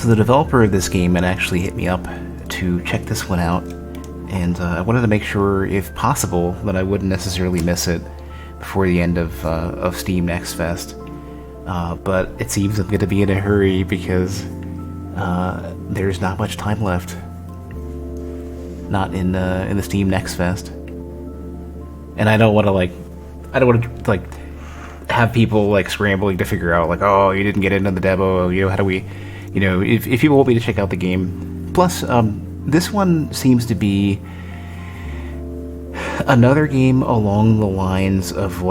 So the developer of this game had actually hit me up to check this one out, and I wanted to make sure, if possible, that I wouldn't necessarily miss it before the end of Steam Next Fest. But it seems I'm going to be in a hurry because there's not much time left. Not in the Steam Next Fest, and I don't want to have people scrambling to figure out oh, you didn't get into the demo. How do we, if people want me to check out the game. Plus, this one seems to be another game along the lines of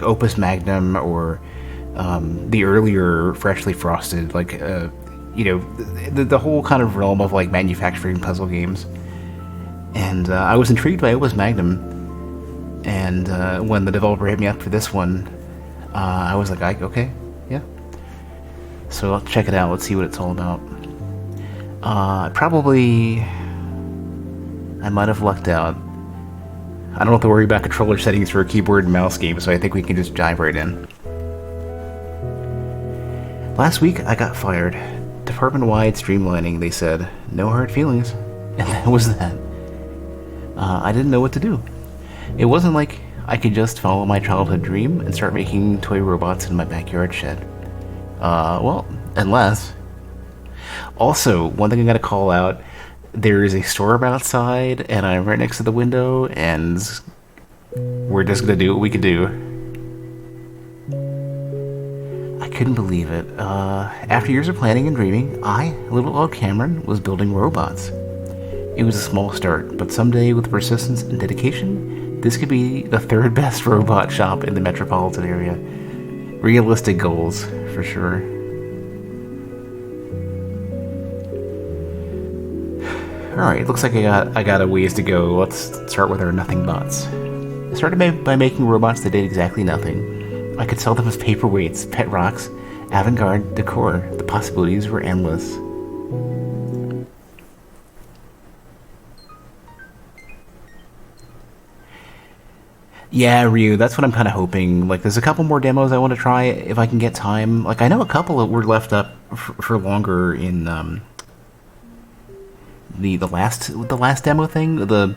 Opus Magnum or the earlier Freshly Frosted, the whole kind of realm of manufacturing puzzle games. And I was intrigued by Opus Magnum, and when the developer hit me up for this one, I was like, okay, yeah. So I'll check it out. Let's see what it's all about. I might have lucked out. I don't have to worry about controller settings for a keyboard and mouse game, so I think we can just dive right in. Last week, I got fired. Department-wide streamlining, they said. No hard feelings. And that was that. I didn't know what to do. It wasn't like I could just follow my childhood dream and start making toy robots in my backyard shed. Well, unless... Also, one thing I gotta call out, there is a store outside, and I'm right next to the window, and we're just gonna do what we can do. I couldn't believe it. After years of planning and dreaming, little old Cameron, was building robots. It was a small start, but someday, with persistence and dedication, this could be the third best robot shop in the metropolitan area. Realistic goals, for sure. Alright, looks like I got a ways to go. Let's start with our nothing bots. I started by making robots that did exactly nothing. I could sell them as paperweights, pet rocks, avant-garde decor. The possibilities were endless. Yeah, Ryu, that's what I'm kind of hoping. There's a couple more demos I want to try if I can get time. I know a couple that were left up for longer in the last demo thing, the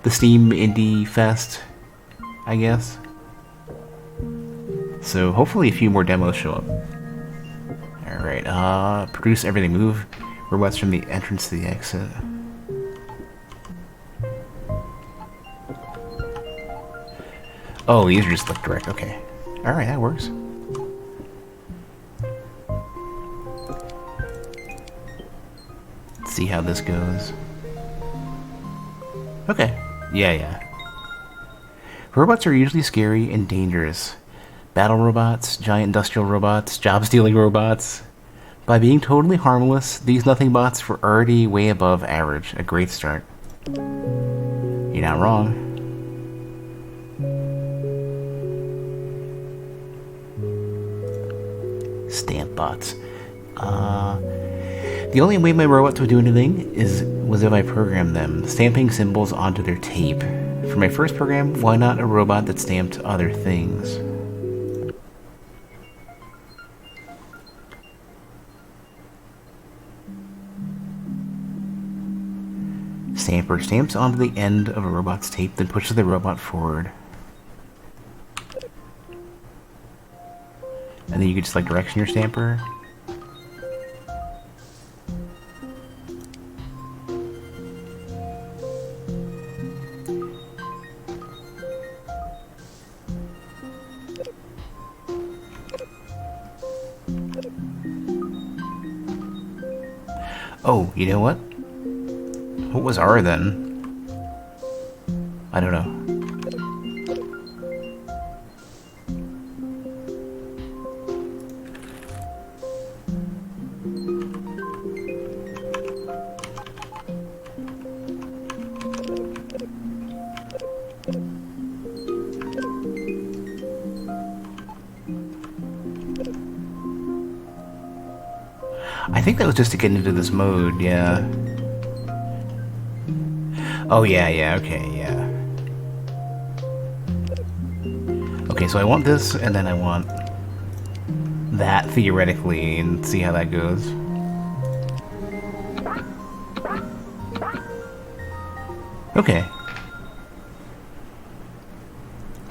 Steam Indie Fest, I guess. So hopefully a few more demos show up. Alright, produce everything. Move robots from the entrance to the exit. Oh, these are just direct, okay. Alright, that works. Let's see how this goes. Okay, yeah. Robots are usually scary and dangerous. Battle robots, giant industrial robots, job-stealing robots. By being totally harmless, these nothing bots were already way above average. A great start. You're not wrong. Stamp bots. The only way my robots would do anything was if I programmed them, stamping symbols onto their tape. For my first program, why not a robot that stamped other things? Stamper stamps onto the end of a robot's tape, then pushes the robot forward. And then you could just direction your stamper. Oh, you know what? What was R then? I don't know. I think that was just to get into this mode, yeah. Oh, yeah, okay, yeah. Okay, so I want this, and then I want that theoretically and see how that goes. Okay.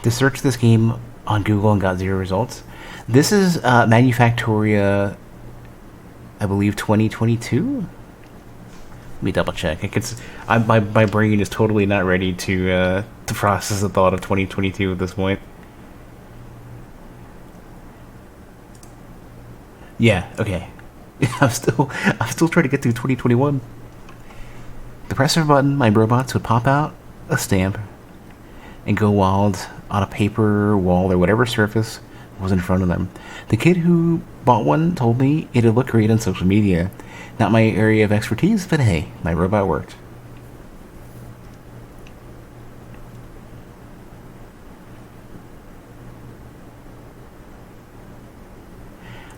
To search this game on Google and got 0 results. This is Manufactoria, I believe 2022? Let me double check. My brain is totally not ready to process the thought of 2022 at this point. Yeah, okay. I'm still trying to get through 2021. The press of a button, my robots would pop out a stamp and go wild on a paper, wall, or whatever surface was in front of them. The kid who bought one told me it'd look great on social media. Not my area of expertise, but hey, my robot worked.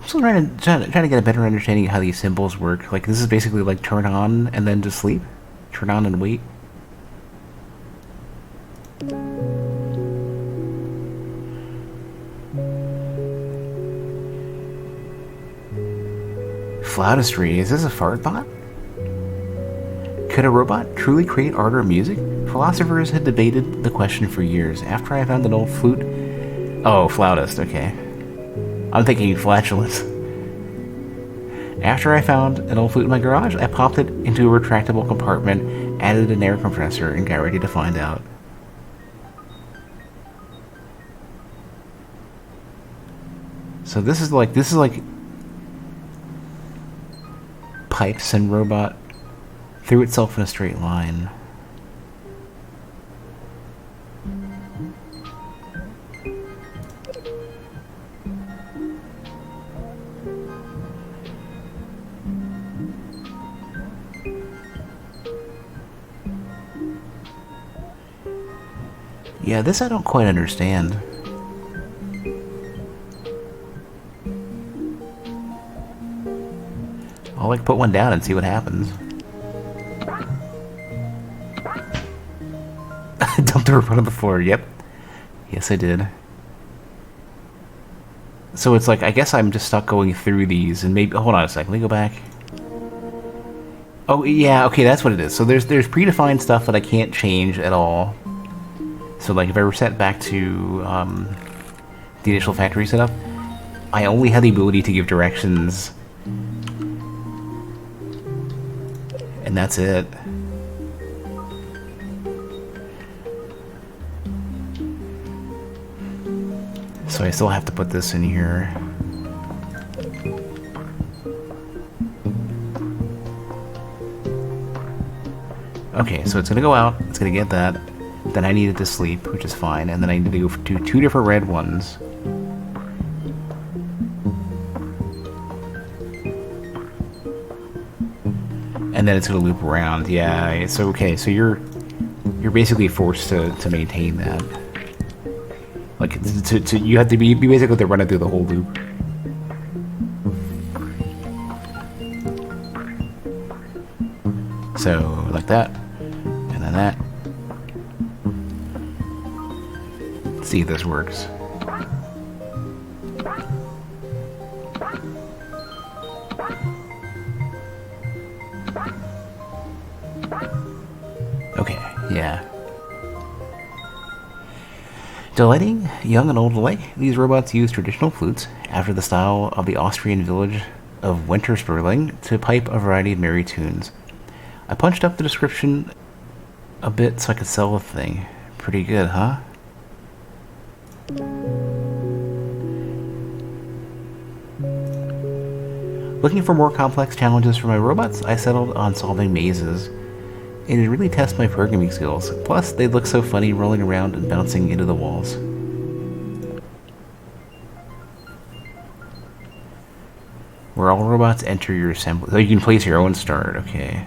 I'm still trying to get a better understanding of how these symbols work. Like, this is basically like turn on and then just sleep? Turn on and wait? Flautistry, is this a fart bot? Could a robot truly create art or music? Philosophers had debated the question for years. After I found an old flute... Oh, flautist, okay. I'm thinking flatulence. After I found an old flute in my garage, I popped it into a retractable compartment, added an air compressor, and got ready to find out. So this is like pipes and robot threw itself in a straight line. Yeah, this I don't quite understand. I'll like put one down and see what happens. Dumped her in front of the floor, yep. Yes, I did. So it's like, I guess I'm just stuck going through these and maybe... Hold on a second, let me go back. Oh, yeah, okay, that's what it is. So there's predefined stuff that I can't change at all. So like if I reset back to the initial factory setup, I only had the ability to give directions. And that's it. So I still have to put this in here. Okay, so it's gonna go out, it's gonna get that. Then I needed to sleep, which is fine, and then I need to go to 2 different red ones. And then it's gonna loop around. Yeah, so okay, so you're basically forced to maintain that. Like you have to be basically running through the whole loop. So like that, and then that. Let's see if this works. Okay, yeah. Delighting young and old alike, these robots use traditional flutes, after the style of the Austrian village of Wintersperling, to pipe a variety of merry tunes. I punched up the description a bit so I could sell the thing. Pretty good, huh? Looking for more complex challenges for my robots, I settled on solving mazes. It'd really test my programming skills. Plus, they'd look so funny rolling around and bouncing into the walls. Where all robots enter your assembly. Oh, you can place your own start, okay.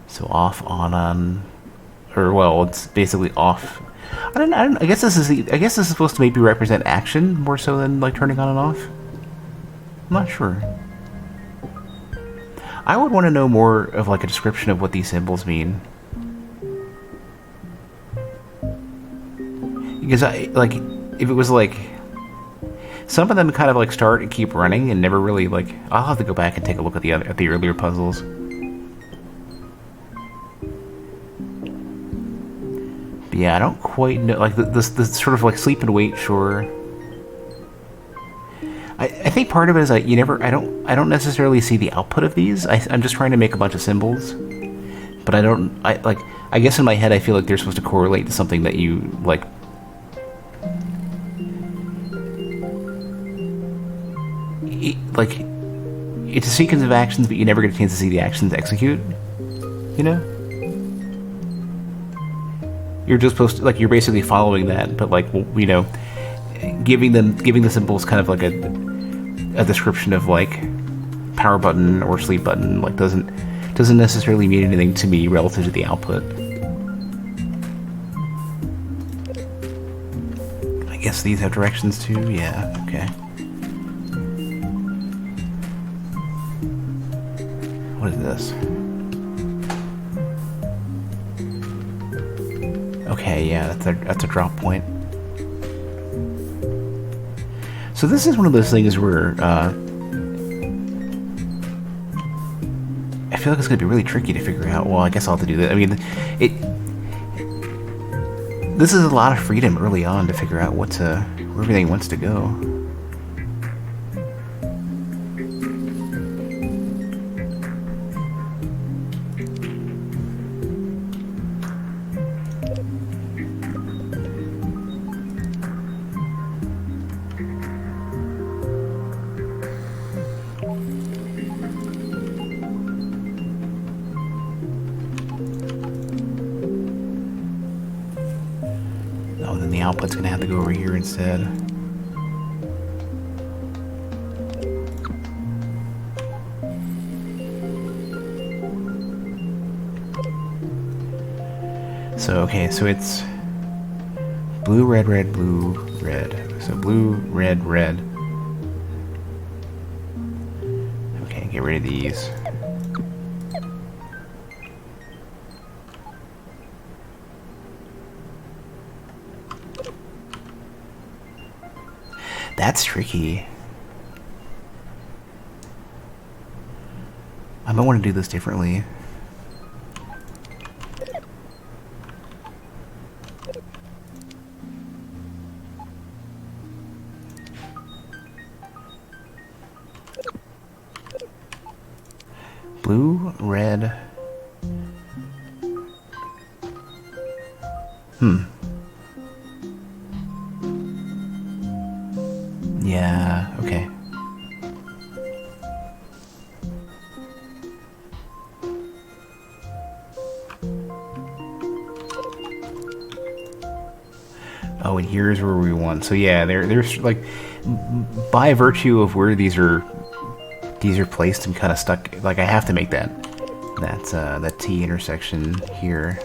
So off, on, or well, it's basically off. I guess this is supposed to maybe represent action more so than like turning on and off. I'm not sure. I would want to know more of like a description of what these symbols mean. Because like, if it was like, some of them kind of like start and keep running and never really like. I'll have to go back and take a look at the earlier puzzles. But yeah, I don't quite know. Like the sort of like sleep and wait. Sure. I think part of it is like you never. I don't necessarily see the output of these. I'm just trying to make a bunch of symbols, but I don't. I guess in my head I feel like they're supposed to correlate to something that you like. Like, it's a sequence of actions, but you never get a chance to see the actions execute. You know? You're just supposed to, like, you're basically following that, but like, you know, giving the symbols kind of like a description of like power button or sleep button, like doesn't necessarily mean anything to me relative to the output. I guess these have directions too. Yeah. Okay. What is this? Okay, yeah, that's a drop point. So this is one of those things where I feel like it's going to be really tricky to figure out. Well, I guess I'll have to do that. I mean, this is a lot of freedom early on to figure out where everything wants to go. Oh, then the output's gonna have to go over here instead. So, okay, so it's blue, red, red, blue, red. So blue, red, red. Okay, get rid of these. That's tricky. I might want to do this differently. Blue, red. Yeah, okay. Oh, and here's where we want. So yeah, there's like, by virtue of where these are placed, I'm kind of stuck. Like I have to make that T intersection here.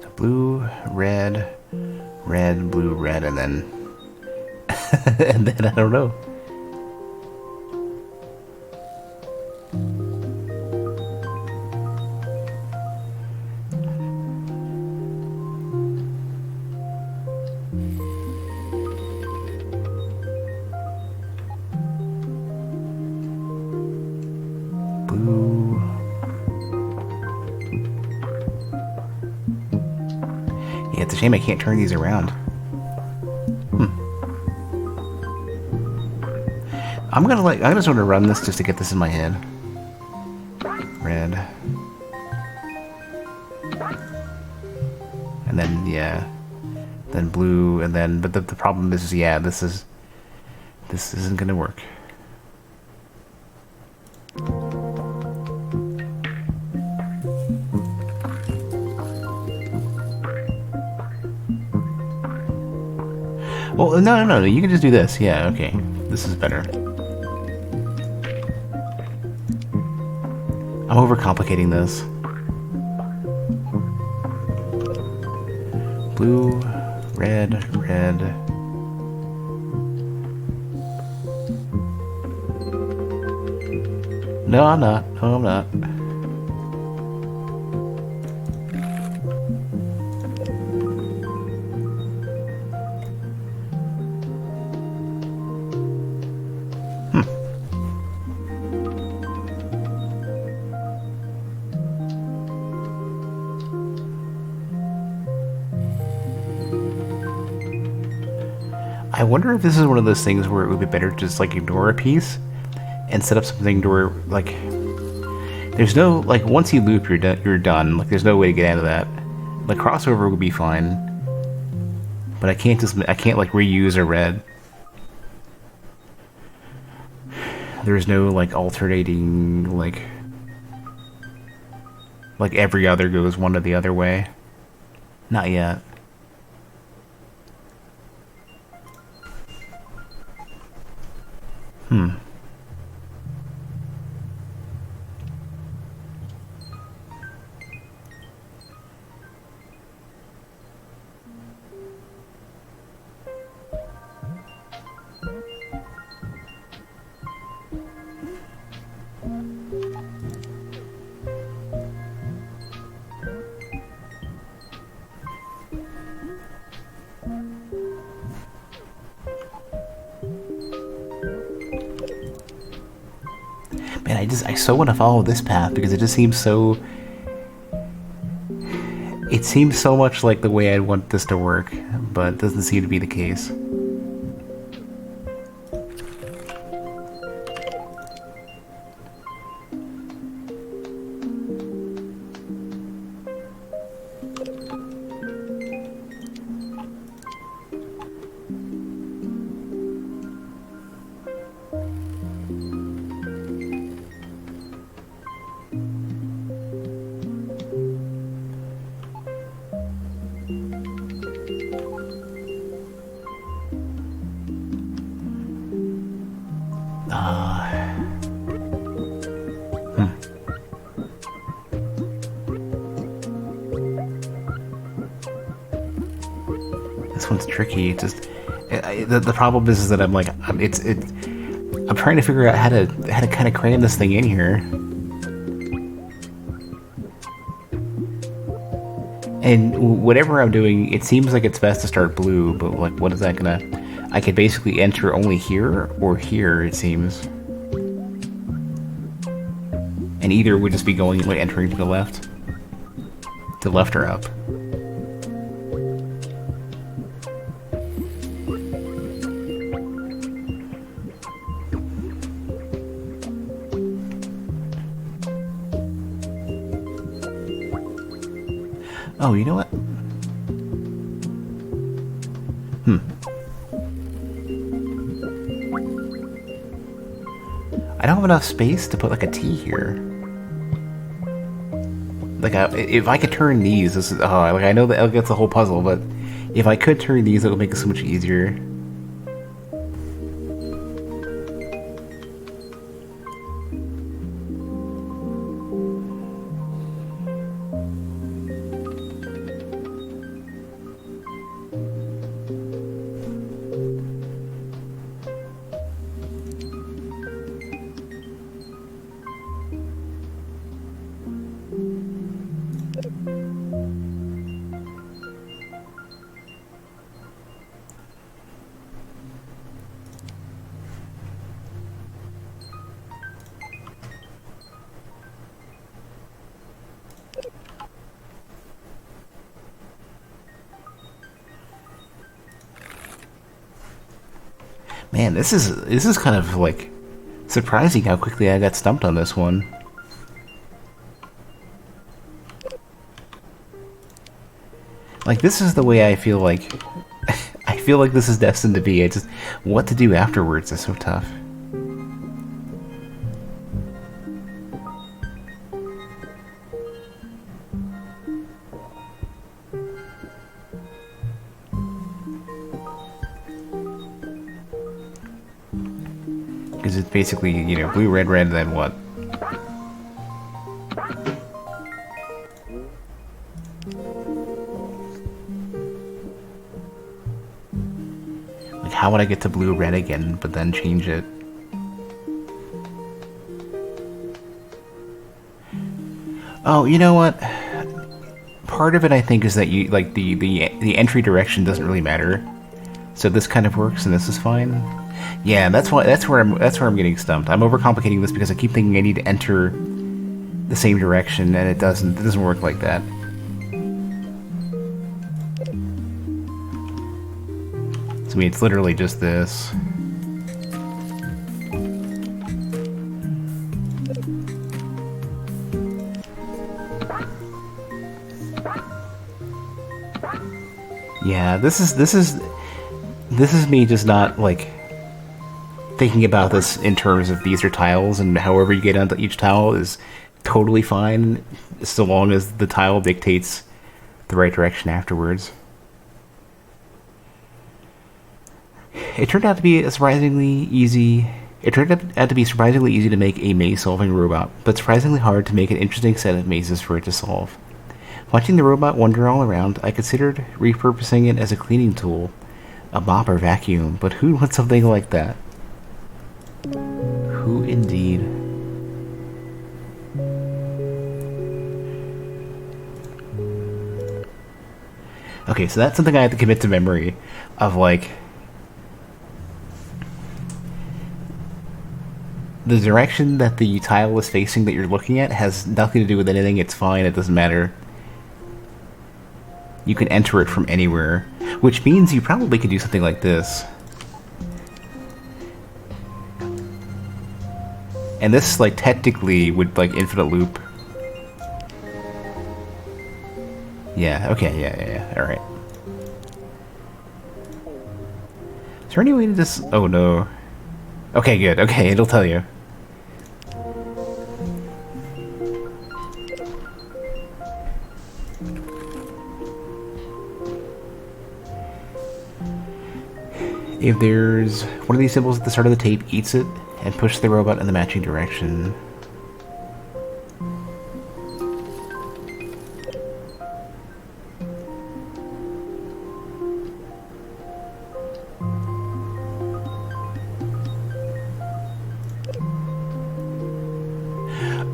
So blue, red, red, blue, red, and then and then I don't know. Blue. Yeah, it's a shame I can't turn these around. I'm just want to run this just to get this in my head. Red. And then, yeah. Then blue, and then, but the problem is, yeah, this isn't gonna work. Well, no, you can just do this. Yeah, okay. This is better. I'm overcomplicating this. Blue, red, red. No, I'm not. No, I'm not. I wonder if this is one of those things where it would be better to just like ignore a piece and set up something to where like there's no like once you loop you're done. Like there's no way to get out of that. Like crossover would be fine, but I can't like reuse a red. There's no like alternating like every other goes one to the other way. Not yet. Man, I so want to follow this path because it just seems so... It seems so much like the way I'd want this to work, but it doesn't seem to be the case. This one's tricky. Just the problem is that I'm like I'm trying to figure out how to kind of cram this thing in here, and whatever I'm doing, it seems like it's best to start blue. But like, what is that gonna? I could basically enter only here or here. It seems, and either would just be going like entering to the left or up. Oh, you know what? I don't have enough space to put like a T here. Like, if I could turn these, this is like I know that gets the whole puzzle, but if I could turn these, it would make it so much easier. Man, this is kind of like surprising how quickly I got stumped on this one. Like, this is the way I feel like I feel like this is destined to be. What to do afterwards is so tough. Because it's basically, you know, blue, red, red, then what? Like, how would I get to blue, red again, but then change it? Oh, you know what? Part of it, I think, is that you like the entry direction doesn't really matter. So this kind of works, and this is fine. Yeah, that's where I'm getting stumped. I'm overcomplicating this because I keep thinking I need to enter the same direction, and it doesn't work like that. I mean, it's literally just this. Yeah, this is me just not, like, thinking about this in terms of these are tiles, and however you get onto each tile is totally fine, so long as the tile dictates the right direction afterwards. It turned out to be surprisingly easy to make a maze-solving robot, but surprisingly hard to make an interesting set of mazes for it to solve. Watching the robot wander all around, I considered repurposing it as a cleaning tool, a mop or vacuum, but who wants something like that? Who indeed? Okay, so that's something I have to commit to memory of, like, the direction that the tile is facing that you're looking at has nothing to do with anything. It's fine, it doesn't matter. You can enter it from anywhere, which means you probably could do something like this. And this, like, technically would, like, infinite loop. Yeah, okay, yeah, alright. Is there any way to just... Oh, no. Okay, good, okay, it'll tell you. If there's one of these symbols at the start of the tape, eats it, and push the robot in the matching direction.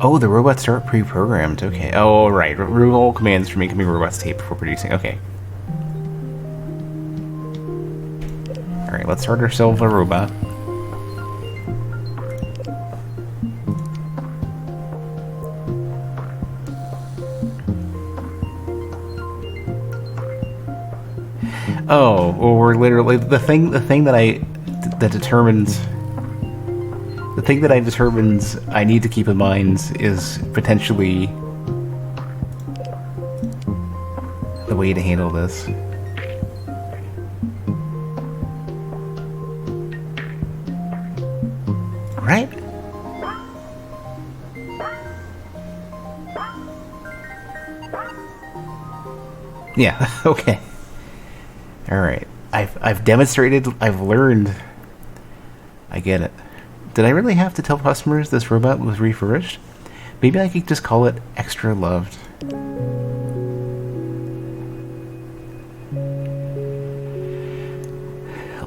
Oh, the robots start pre-programmed. Okay. Oh, right. Remove all commands from incoming robots tape before producing. Okay. Alright, let's start ourselves a robot. Oh, well, we're literally the thing that I determines I need to keep in mind is potentially the way to handle this. Right? Yeah, okay. Alright. I've demonstrated, I've learned. I get it. Did I really have to tell customers this robot was refurbished? Maybe I could just call it extra loved.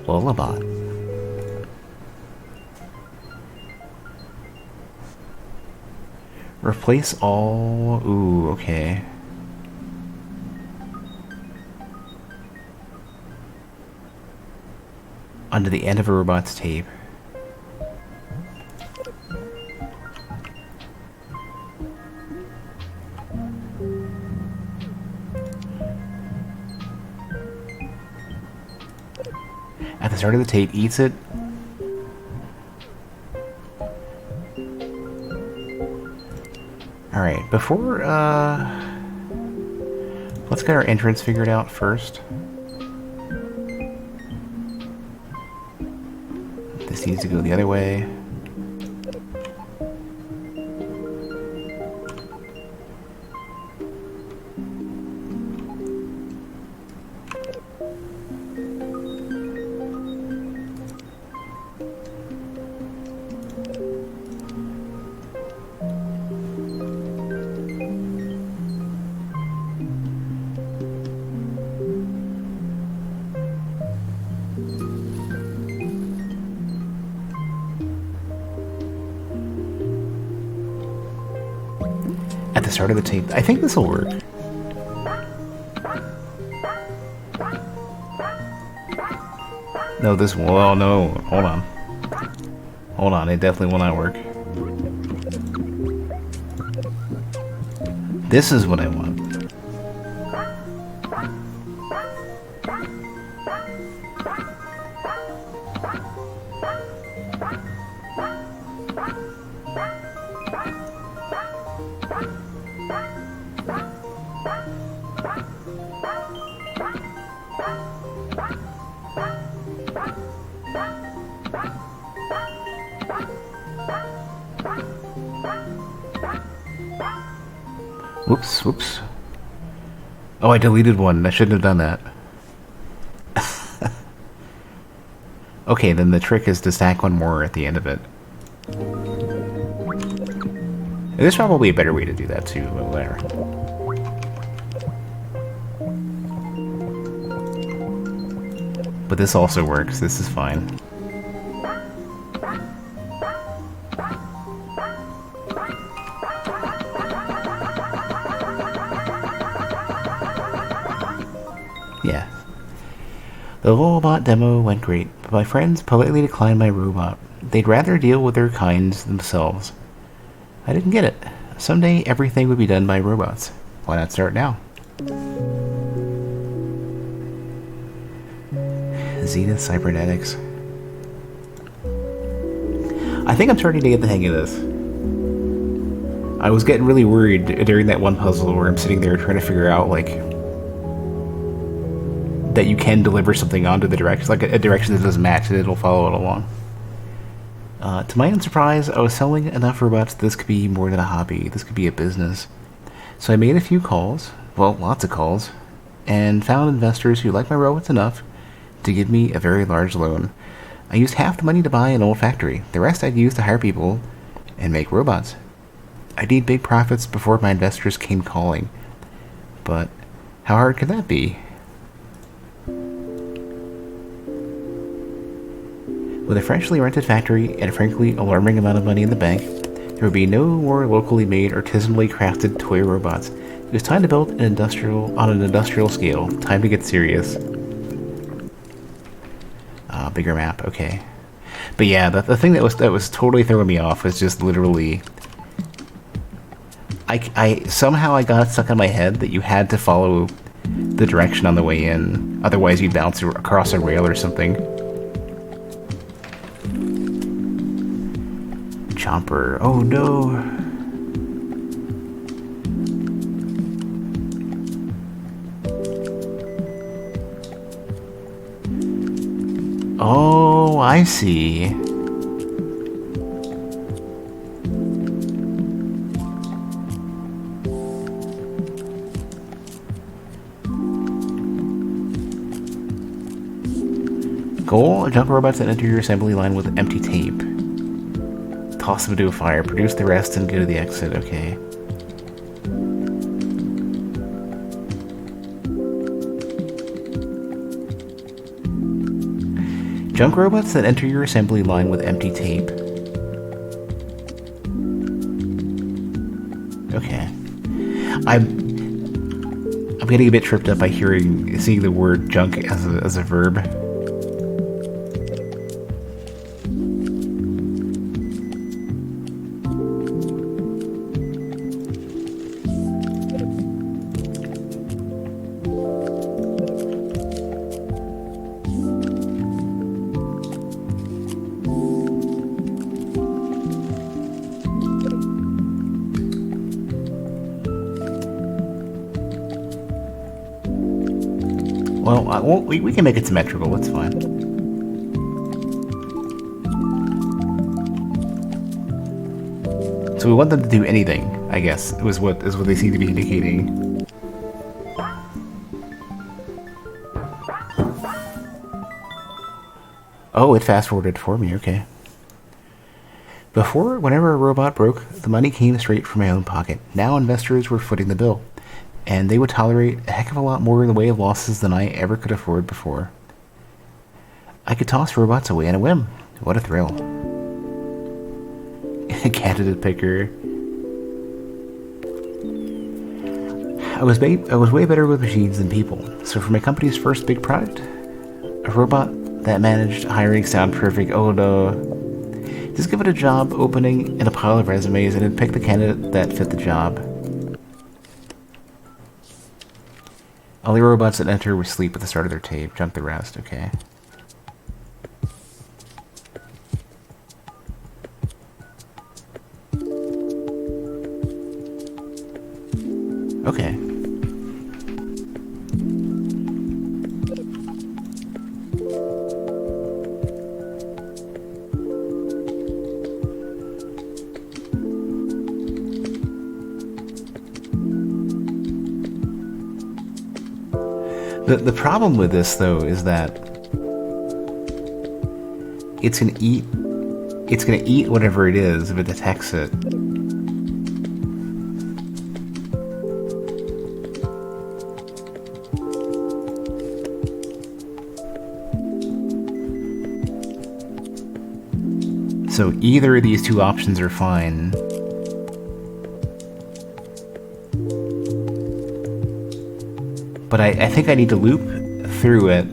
Lullabot. Replace all... Ooh, okay. Onto the end of a robot's tape. At the start of the tape, eats it. Alright, before, let's get our entrance figured out first. This needs to go the other way. At the start of the tape. I think this will work. No, this will. Oh, no. Hold on. Hold on. It definitely will not work. This is what I want. Whoops, whoops. Oh, I deleted one. I shouldn't have done that. Okay, then the trick is to stack one more at the end of it. There's probably a better way to do that too, but whatever. But this also works. This is fine. Yeah. The robot demo went great, but my friends politely declined my robot. They'd rather deal with their kinds themselves. I didn't get it. Someday everything would be done by robots. Why not start now? Zenith Cybernetics. I think I'm starting to get the hang of this. I was getting really worried during that one puzzle where I'm sitting there trying to figure out, like, that you can deliver something onto the direction, like a direction that doesn't match, and it'll follow it along. To my own surprise, I was selling enough robots that this could be more than a hobby. This could be a business. So I made a few calls, well, lots of calls, and found investors who liked my robots enough to give me a very large loan. I used half the money to buy an old factory. The rest I'd use to hire people and make robots. I need big profits before my investors came calling. But how hard could that be? With a freshly rented factory and a frankly alarming amount of money in the bank, there would be no more locally made, artisanally crafted toy robots. It was time to build on an industrial scale. Time to get serious. Bigger map, okay. But yeah, the thing that was totally throwing me off was just literally, I somehow I got it stuck in my head that you had to follow the direction on the way in, otherwise you'd bounce across a rail or something. Chomper, oh no. Oh, I see. Goal, junk robots that enter your assembly line with empty tape. Toss them into a fire, produce the rest, and go to the exit, okay. Junk robots that enter your assembly line with empty tape. Okay. I'm getting a bit tripped up by seeing the word junk as a verb. Well, we can make it symmetrical, it's fine. So we want them to do anything, I guess, is what they seem to be indicating. Oh, it fast-forwarded for me, okay. Before, whenever a robot broke, the money came straight from my own pocket. Now investors were footing the bill, and they would tolerate a heck of a lot more in the way of losses than I ever could afford before. I could toss robots away on a whim. What a thrill. Candidate picker. I was way better with machines than people, so for my company's first big product, a robot that managed hiring sound perfect, oh no. Just give it a job opening and a pile of resumes and it'd pick the candidate that fit the job. All the robots that enter will sleep at the start of their tape, jump the rest, okay. Okay. The problem with this, though, is that it's gonna eat whatever it is if it detects it. So either of these two options are fine. But I think I need to loop through it.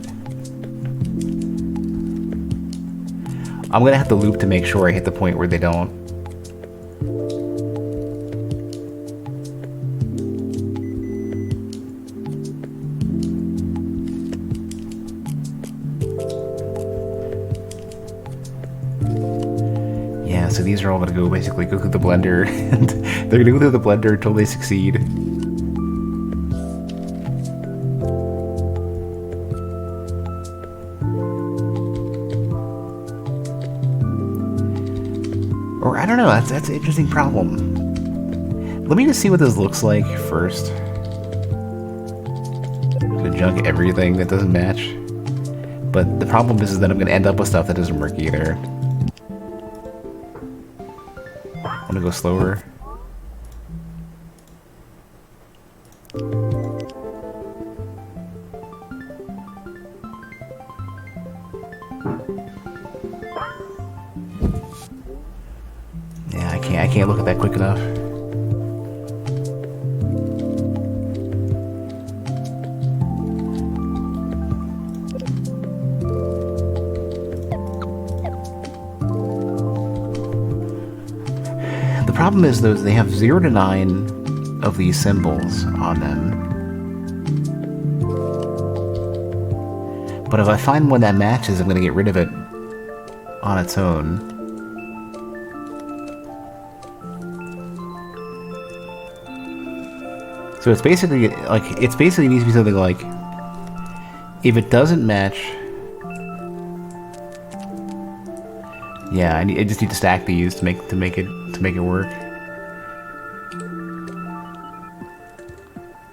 I'm gonna have to loop to make sure I hit the point where they don't. Yeah, so these are all gonna basically go through the blender, and they're gonna go through the blender until they succeed. Or, I don't know, that's an interesting problem. Let me just see what this looks like first. I'm gonna junk everything that doesn't match. But the problem is that I'm gonna end up with stuff that doesn't work either. I'm gonna go slower. Yeah, I can't look at that quick enough. The problem is, though, they have 0 to 9 of these symbols on them. But if I find one that matches, I'm gonna get rid of it on its own. So it's basically like, it basically needs to be something like, if it doesn't match, yeah, I just need to stack these to make it work.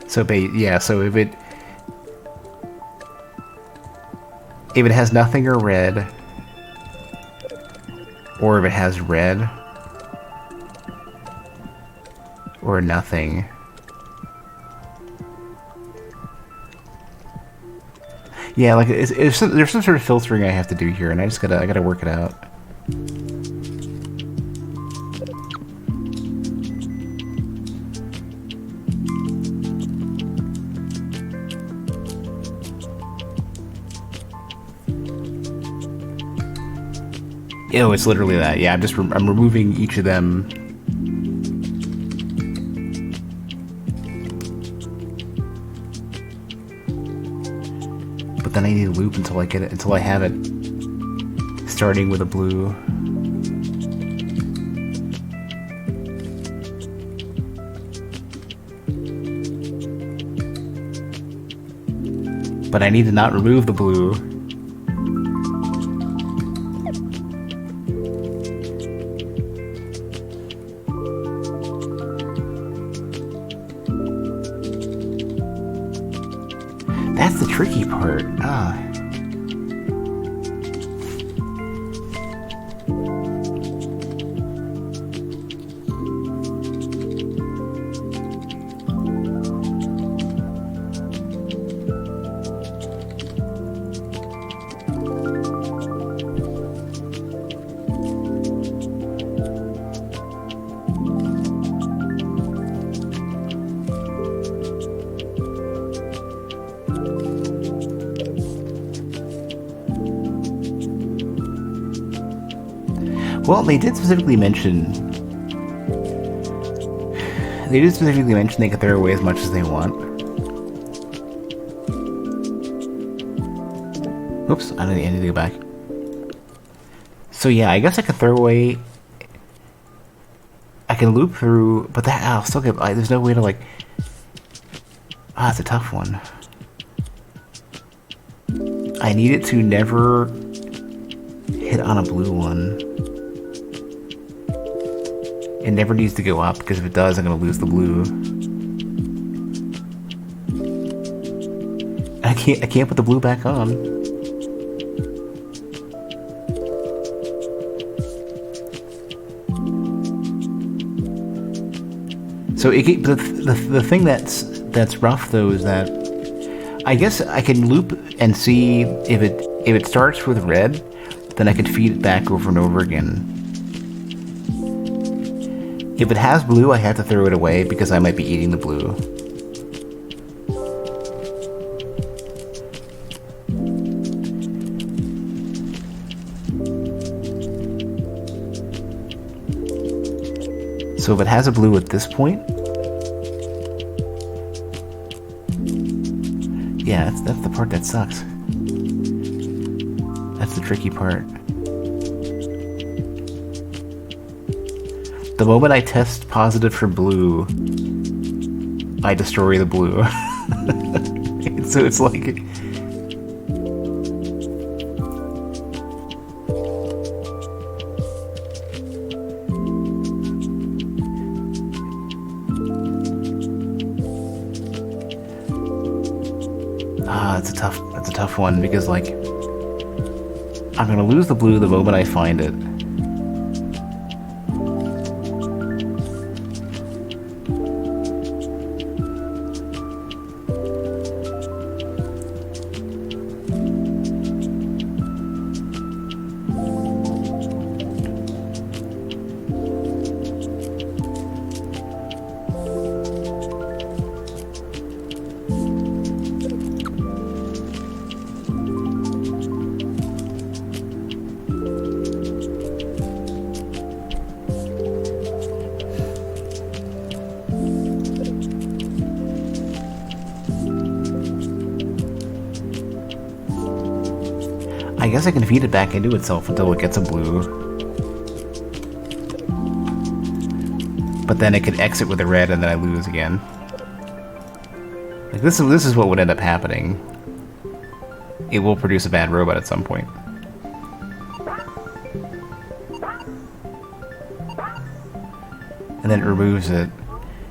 So yeah, so if it has nothing or red, or if it has red or nothing. Yeah, like there's some sort of filtering I have to do here, and I gotta work it out. Oh, it's literally that. Yeah, I'm removing each of them. But then I need to loop until I have it starting with a blue. But I need to not remove the blue. That's the tricky part. Well, they did specifically mention they could throw away as much as they want. Oops, I need to go back. So yeah, I guess I could throw away. I can loop through, but I'll still get. There's no way to like. It's a tough one. I need it to never hit on a blue one. It never needs to go up, because if it does, I'm going to lose the blue. I can't put the blue back on. So the thing that's rough though is that I guess I can loop and see if it starts with red, then I can feed it back over and over again. If it has blue, I have to throw it away because I might be eating the blue. So if it has a blue at this point, yeah, that's the part that sucks. That's the tricky part. The moment I test positive for blue, I destroy the blue. So it's like... that's a tough one because like I'm gonna lose the blue the moment I find it. I guess I can feed it back into itself until it gets a blue. But then it could exit with a red and then I lose again. Like this is what would end up happening. It will produce a bad robot at some point. And then it removes it.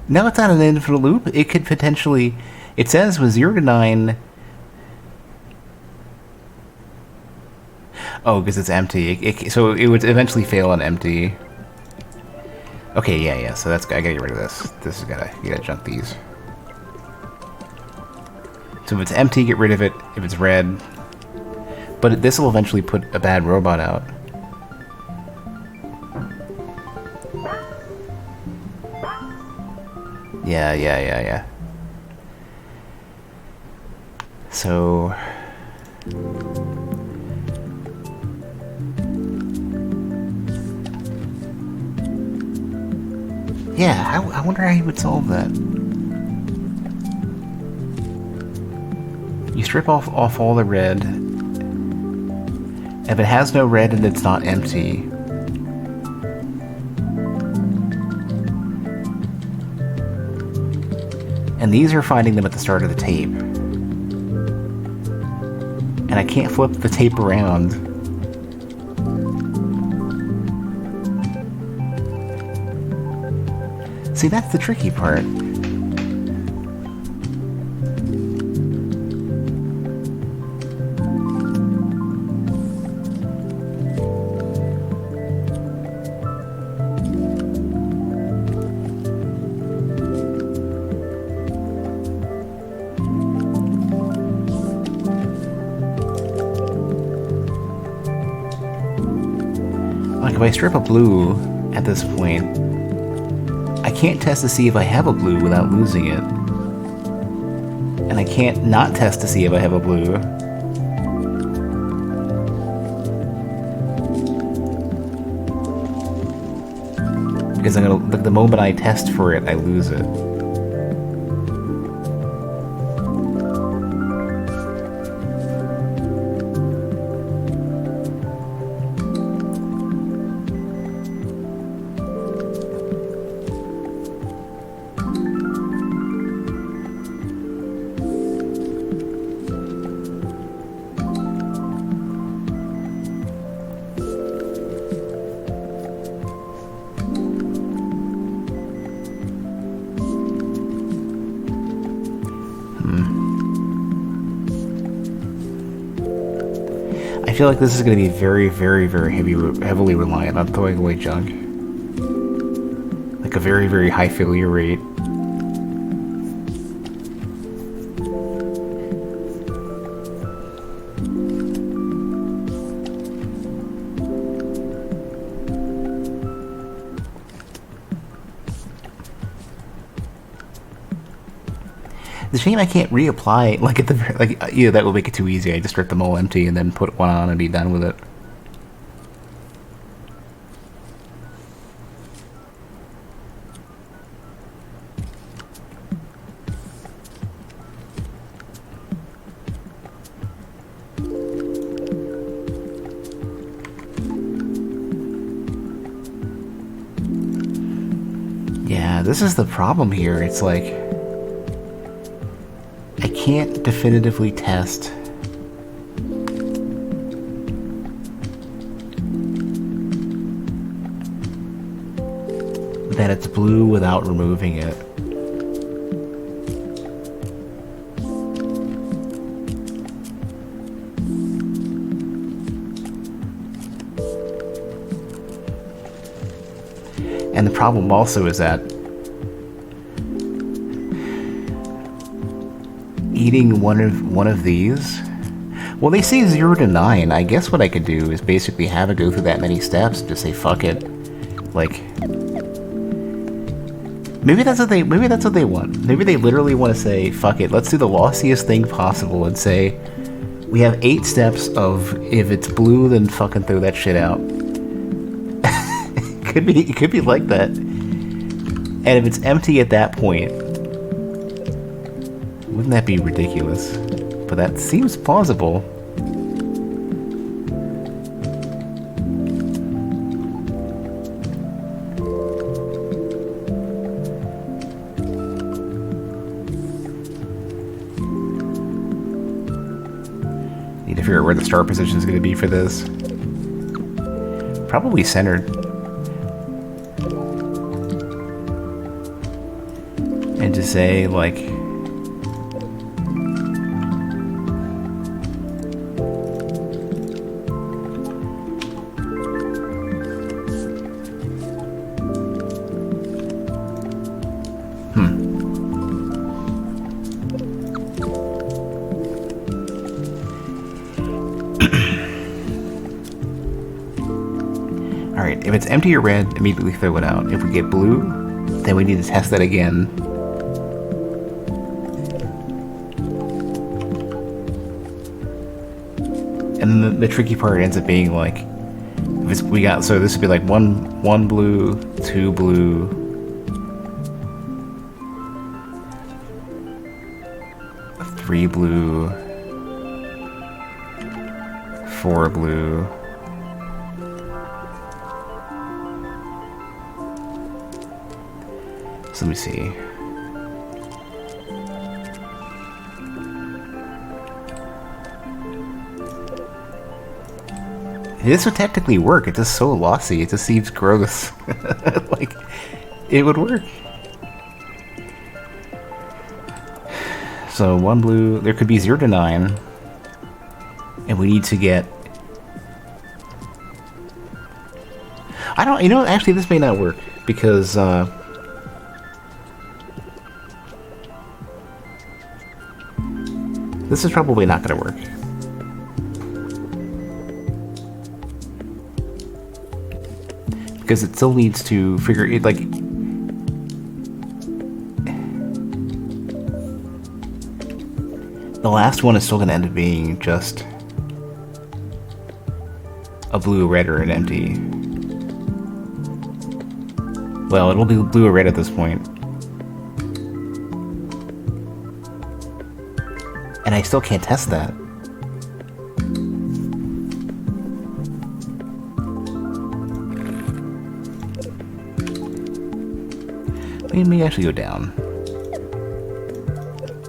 No, it's not an infinite loop. It could potentially... It says with 0 to 9... Oh, because it's empty. So it would eventually fail on empty. Okay, yeah. So I gotta get rid of this. You gotta junk these. So if it's empty, get rid of it. If it's red, but this will eventually put a bad robot out. Yeah. So. Yeah, I wonder how he would solve that. You strip off all the red. If it has no red and it's not empty, and these are finding them at the start of the tape, and I can't flip the tape around. See, that's the tricky part. Like, if I strip a blue at this point, I can't test to see if I have a blue without losing it. And I can't not test to see if I have a blue. Because the moment I test for it, I lose it. feel like this is going to be very, very, very heavily reliant on throwing away junk. Like a very, very high failure rate. It's a shame I can't reapply, like at the that would make it too easy. I just rip them all empty and then put one on and be done with it. Yeah, this is the problem here. It's like I can't definitively test that it's blue without removing it. And the problem also is that eating one of these, well, they say 0 to 9. I guess what I could do is basically have it go through that many steps and just say fuck it. Like, maybe that's what they want. Maybe they literally want to say fuck it. Let's do the lossiest thing possible and say we have 8 steps of if it's blue, then fucking throw that shit out. It could be like that. And if it's empty at that point, wouldn't that be ridiculous? But that seems plausible. Need to figure out where the start position is going to be for this. Probably centered. And to say, like, alright, if it's empty or red, immediately throw it out. If we get blue, then we need to test that again. And then the tricky part ends up being like, if it's, so this would be like one blue, 2 blue, 3 blue, 4 blue. So let me see. This would technically work. It's just so lossy. It just seems gross. Like, it would work. So 1 blue. There could be 0 to 9. And we need to get... I don't... You know, actually, this may not work. Because, this is probably not going to work. Because it still needs to figure it, like, the last one is still going to end up being just a blue, red, or an empty. Well, it'll be blue or red at this point. And I still can't test that. Let me actually go down.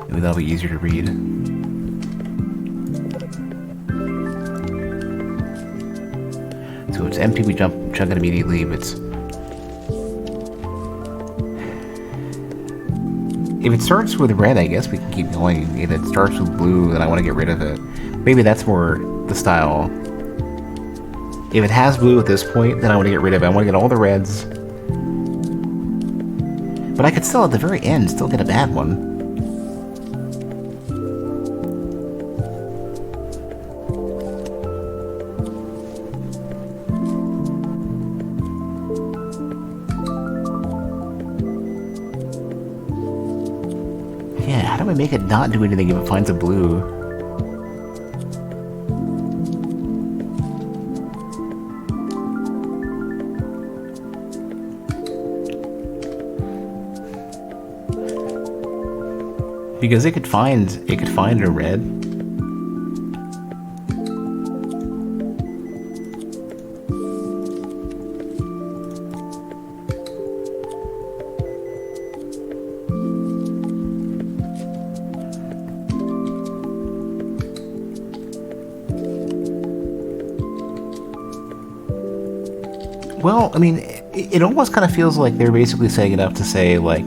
Maybe that'll be easier to read. So it's empty, we chunk it immediately, but if it starts with red, I guess we can keep going. If it starts with blue, then I want to get rid of it. Maybe that's more the style. If it has blue at this point, then I want to get rid of it. I want to get all the reds. But I could still, at the very end, still get a bad one. Yeah, how do I make it not do anything if it finds a blue? Because it could find a red. Well, I mean, it almost kind of feels like they're basically saying enough to say, like,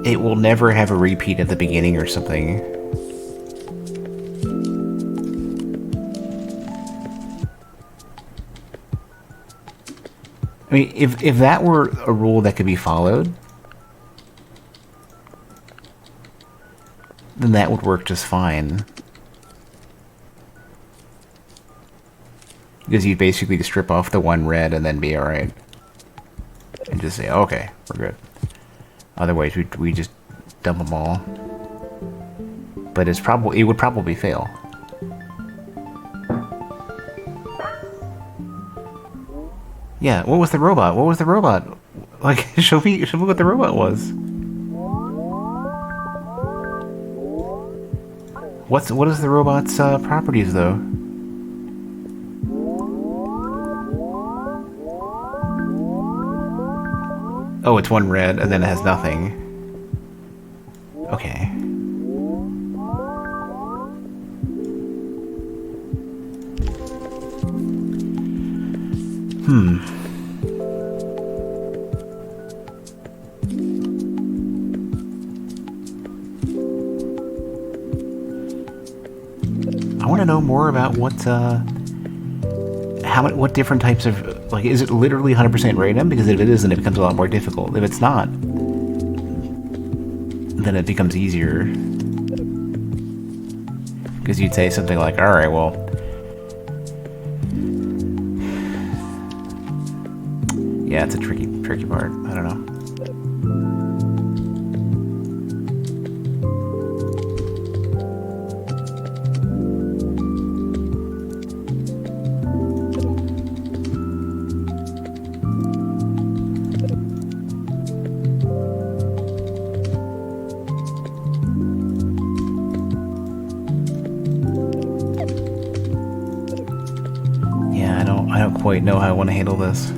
it will never have a repeat at the beginning or something. I mean, if that were a rule that could be followed, then that would work just fine. Because you'd basically just strip off the one red and then be alright. And just say, okay, we're good. Otherwise, we just dump them all. But it would probably fail. Yeah, what was the robot? What was the robot? Like, show me what the robot was. What is the robot's properties though? Oh, it's one red, and then it has nothing. Okay. I want to know more about what different types of, like, is it literally 100% random? Because if it is, then it becomes a lot more difficult. If it's not, then it becomes easier. Because you'd say something like, alright, well, yeah, it's a tricky part. I don't know. I don't quite know how I want to handle this.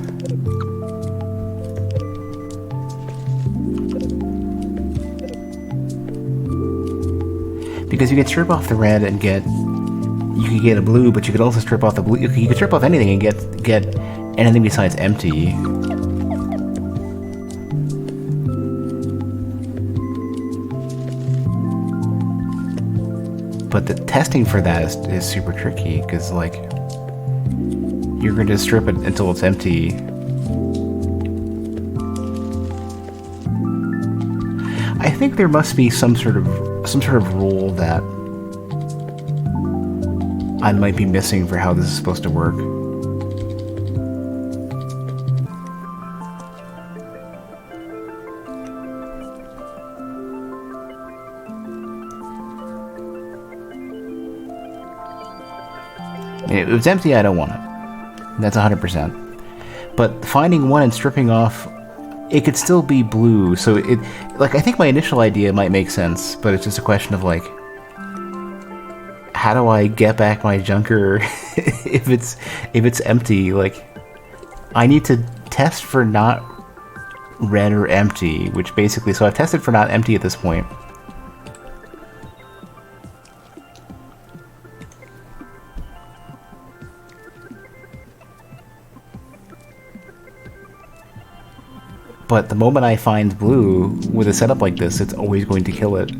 Because you could strip off the red and you could get a blue, but you could also strip off the blue. You could strip off anything and get anything besides empty. But the testing for that is super tricky, because, like, you're going to strip it until it's empty. I think there must be some sort of rule that I might be missing for how this is supposed to work. If it's empty, I don't want it. That's 100%. But finding one and stripping off, it could still be blue, so it, like, I think my initial idea might make sense, but it's just a question of, like, how do I get back my junker if it's empty? Like, I need to test for not red or empty, which basically, so I've tested for not empty at this point. But the moment I find blue with a setup like this, it's always going to kill it.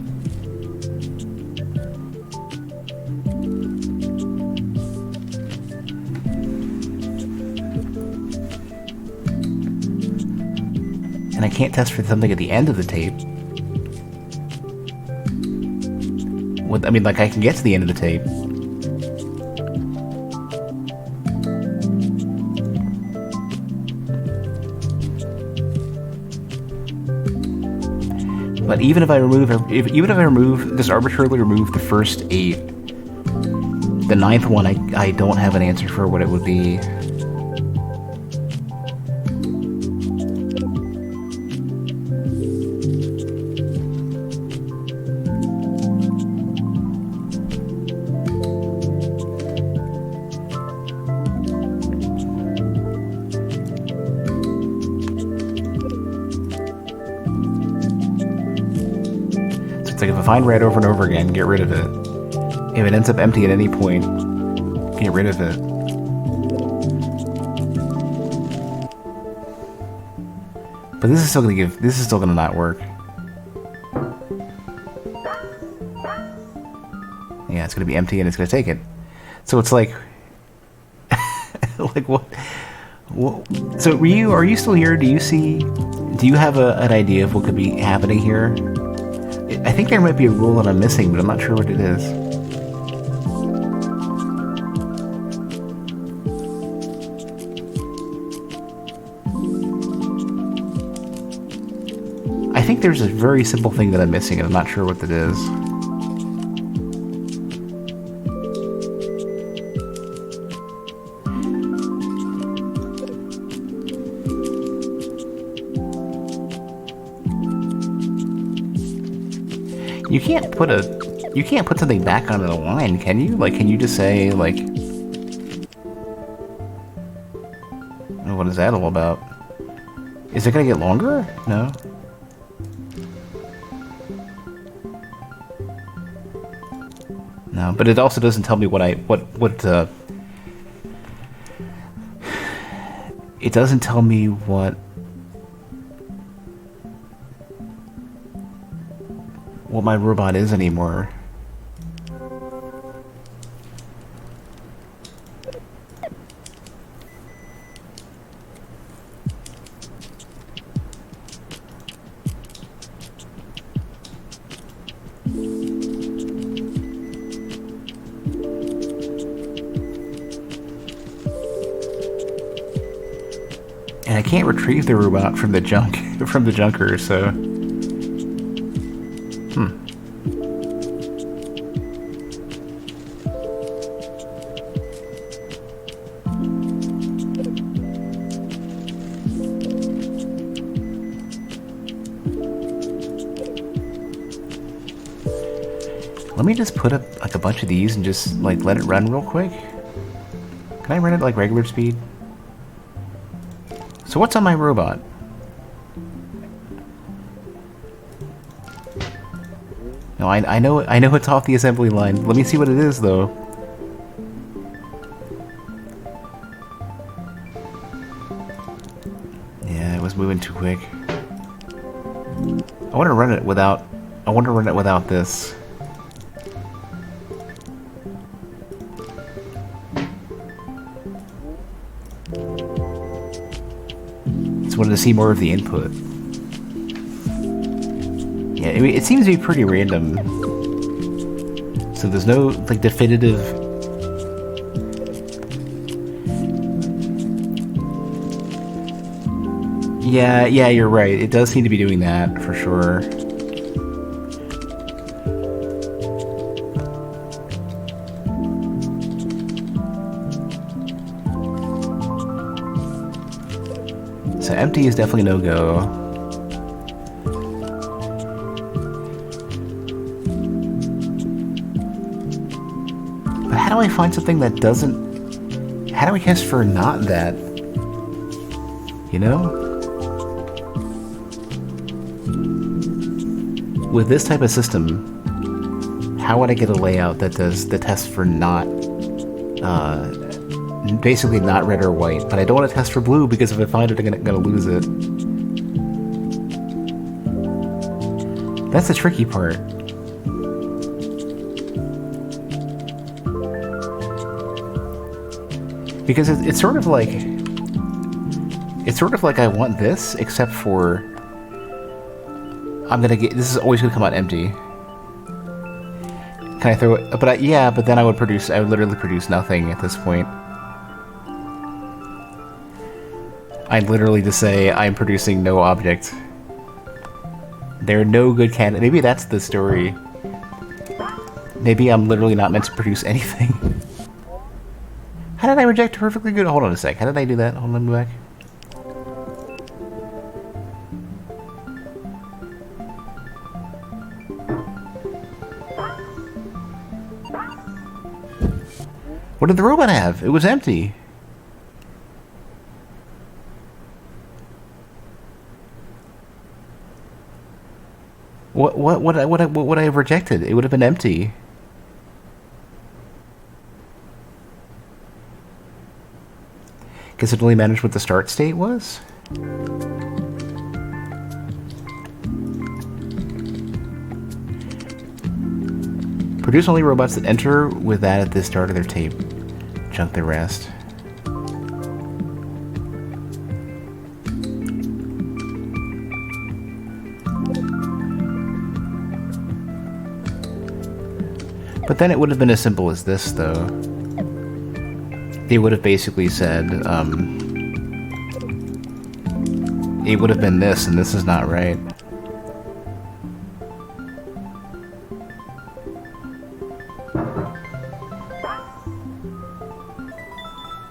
And I can't test for something at the end of the tape. I mean, like, I can get to the end of the tape. But even if I remove, just arbitrarily remove the first 8, the 9th one, I don't have an answer for what it would be. It's like if I find red over and over again, get rid of it. If it ends up empty at any point, get rid of it. But this is still gonna not work. Yeah, it's gonna be empty and it's gonna take it. So it's like, like what? So Ryu, are you still here? Do you have an idea of what could be happening here? I think there might be a rule that I'm missing, but I'm not sure what it is. I think there's a very simple thing that I'm missing, and I'm not sure what that is. You can't put something back onto the line, can you? Like, can you just say, like... What is that all about? Is it gonna get longer? No? No, but it also doesn't tell me it doesn't tell me what my robot is anymore. And I can't retrieve the robot from the junker, so... Let me just put up like a bunch of these and just like let it run real quick. Can I run it like regular speed? So what's on my robot? No, I know it's off the assembly line. Let me see what it is though. Yeah, it was moving too quick. I want to run it without this. Just wanted to see more of the input. Yeah, I mean, it seems to be pretty random. So there's no like definitive. Yeah, you're right. It does seem to be doing that for sure. So empty is definitely no-go. But how do I find something that doesn't... How do I test for not that? You know? With this type of system, how would I get a layout that does the test for not... basically not red or white, but I don't want to test for blue because if I find it, I'm gonna lose it. That's the tricky part. Because it's sort of like I want this, except for I'm gonna get... This is always gonna come out empty. Can I throw it? But yeah, but then I would produce... I would literally produce nothing at this point. I'd literally just say, I'm producing no object. There are no good candidates. Maybe that's the story. Maybe I'm literally not meant to produce anything. How did I reject perfectly good? Hold on a sec. How did I do that? Hold on, let me back. What did the robot have? It was empty. What I have rejected? It would have been empty. Guess it only managed what the start state was? Produce only robots that enter with that at the start of their tape. Junk the rest. But then it would have been as simple as this, though. They would have basically said, it would have been this, and this is not right.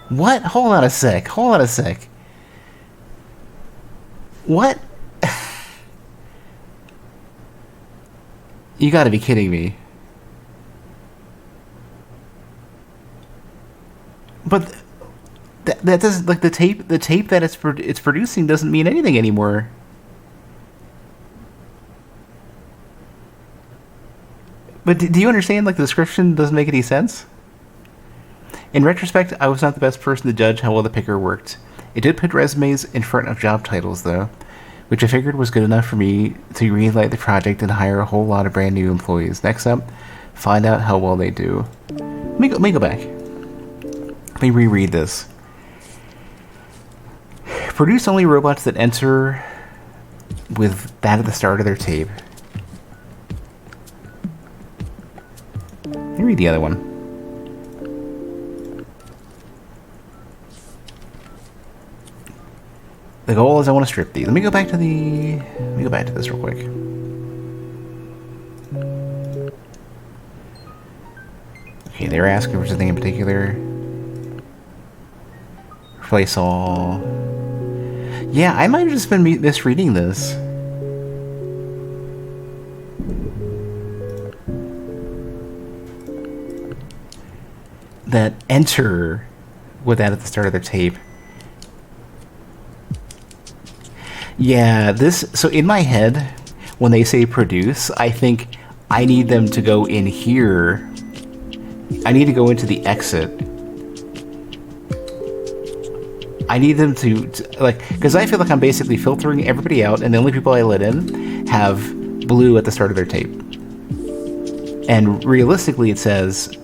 What? Hold on a sec. Hold on a sec. What? You gotta be kidding me. But that doesn't, like, the tape that it's producing doesn't mean anything anymore. But do you understand, like, the description doesn't make any sense? In retrospect, I was not the best person to judge how well the picker worked. It did put resumes in front of job titles, though, which I figured was good enough for me to greenlight the project and hire a whole lot of brand new employees. Next up, find out how well they do. Let me go back. Let me reread this. Produce only robots that enter with that at the start of their tape. Let me read the other one. The goal is I want to strip these. Let me go back to this real quick. Okay, they're asking for something in particular. Replace all. Yeah, I might have just been misreading this. That enter with that at the start of their tape. Yeah, so in my head, when they say produce, I think I need them to go in here. I need to go into the exit. I need them to like, because I feel like I'm basically filtering everybody out, and the only people I let in have blue at the start of their tape. And realistically, it says,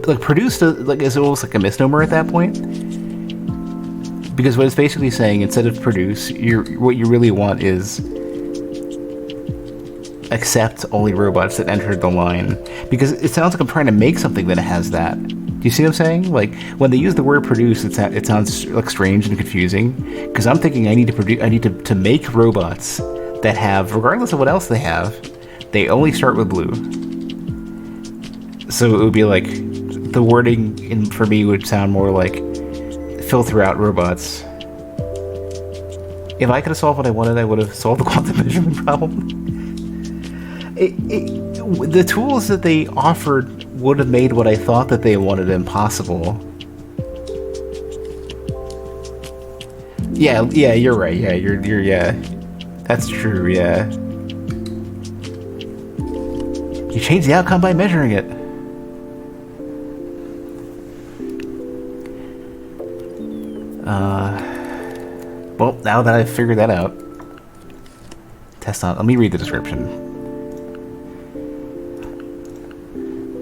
like, produce, like, is almost like a misnomer at that point. Because what it's basically saying, instead of produce, what you really want is accept only robots that entered the line. Because it sounds like I'm trying to make something that has that. Do you see what I'm saying? Like, when they use the word produce, it sounds like strange and confusing. Because I'm thinking I need to make robots that have, regardless of what else they have, they only start with blue. So it would be like, the wording for me would sound more like filter out robots. If I could have solved what I wanted, I would have solved the quantum measurement problem. The tools that they offered would have made what I thought that they wanted impossible. Yeah, you're right. Yeah, yeah. That's true, yeah. You change the outcome by measuring it. Well, now that I've figured that out, test on. Let me read the description.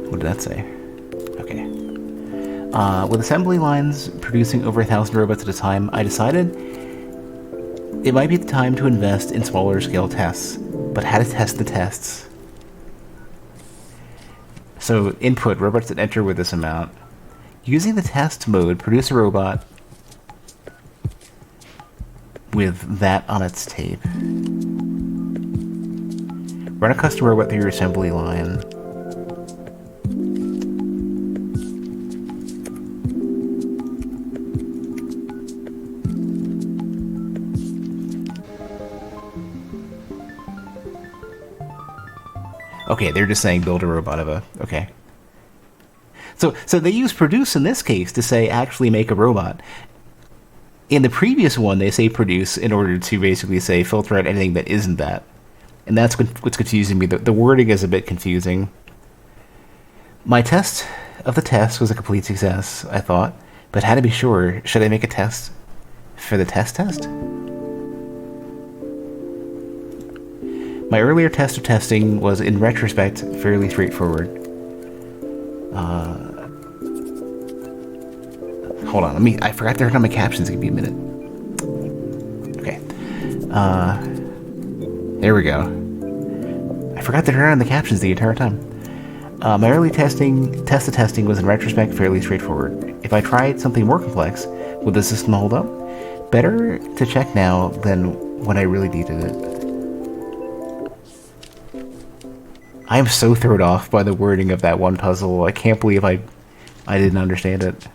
What did that say? Okay. With assembly lines producing over 1,000 robots at a time, I decided It might be the time to invest in smaller scale tests, but how to test the tests. So, input, robots that enter with this amount. Using the test mode, produce a robot with that on its tape. Run a custom robot through your assembly line. Okay, they're just saying build a robot of a... Okay. So they use produce in this case to say actually make a robot. In the previous one, they say produce in order to basically say filter out anything that isn't that. And that's what's confusing me. The wording is a bit confusing. My test of the test was a complete success, I thought. But how to be sure, should I make a test for the test? My earlier test of testing was, in retrospect, fairly straightforward. Hold on, I forgot to turn on my captions. Give me a minute. Okay. There we go. I forgot to turn on the captions the entire time. My early test of testing was, in retrospect, fairly straightforward. If I tried something more complex, would the system hold up? Better to check now than when I really needed it. I am so thrown off by the wording of that one puzzle. I can't believe I didn't understand it.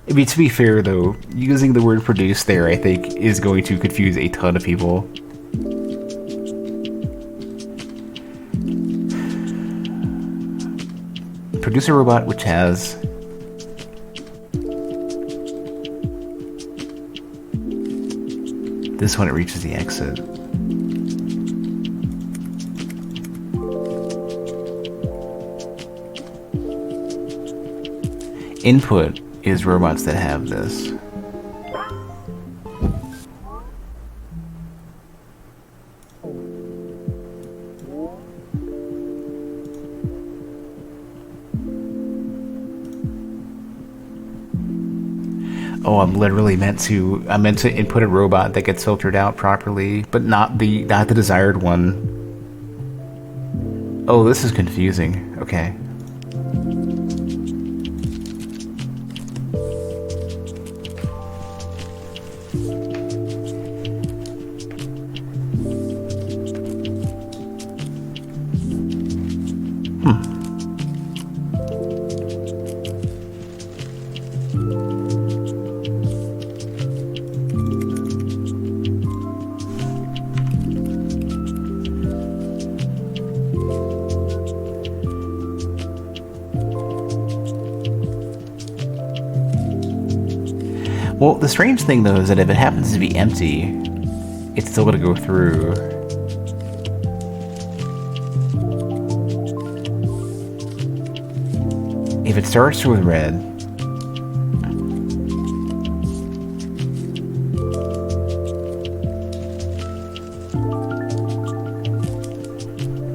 I mean, to be fair though, using the word produce there, I think, is going to confuse a ton of people. Produce a robot which has... This one, it reaches the exit. Input is robots that have this. Oh, I'm meant to input a robot that gets filtered out properly, but not the desired one. Oh, this is confusing. Okay. Well, the strange thing though is that if it happens to be empty, it's still going to go through. If it starts with red,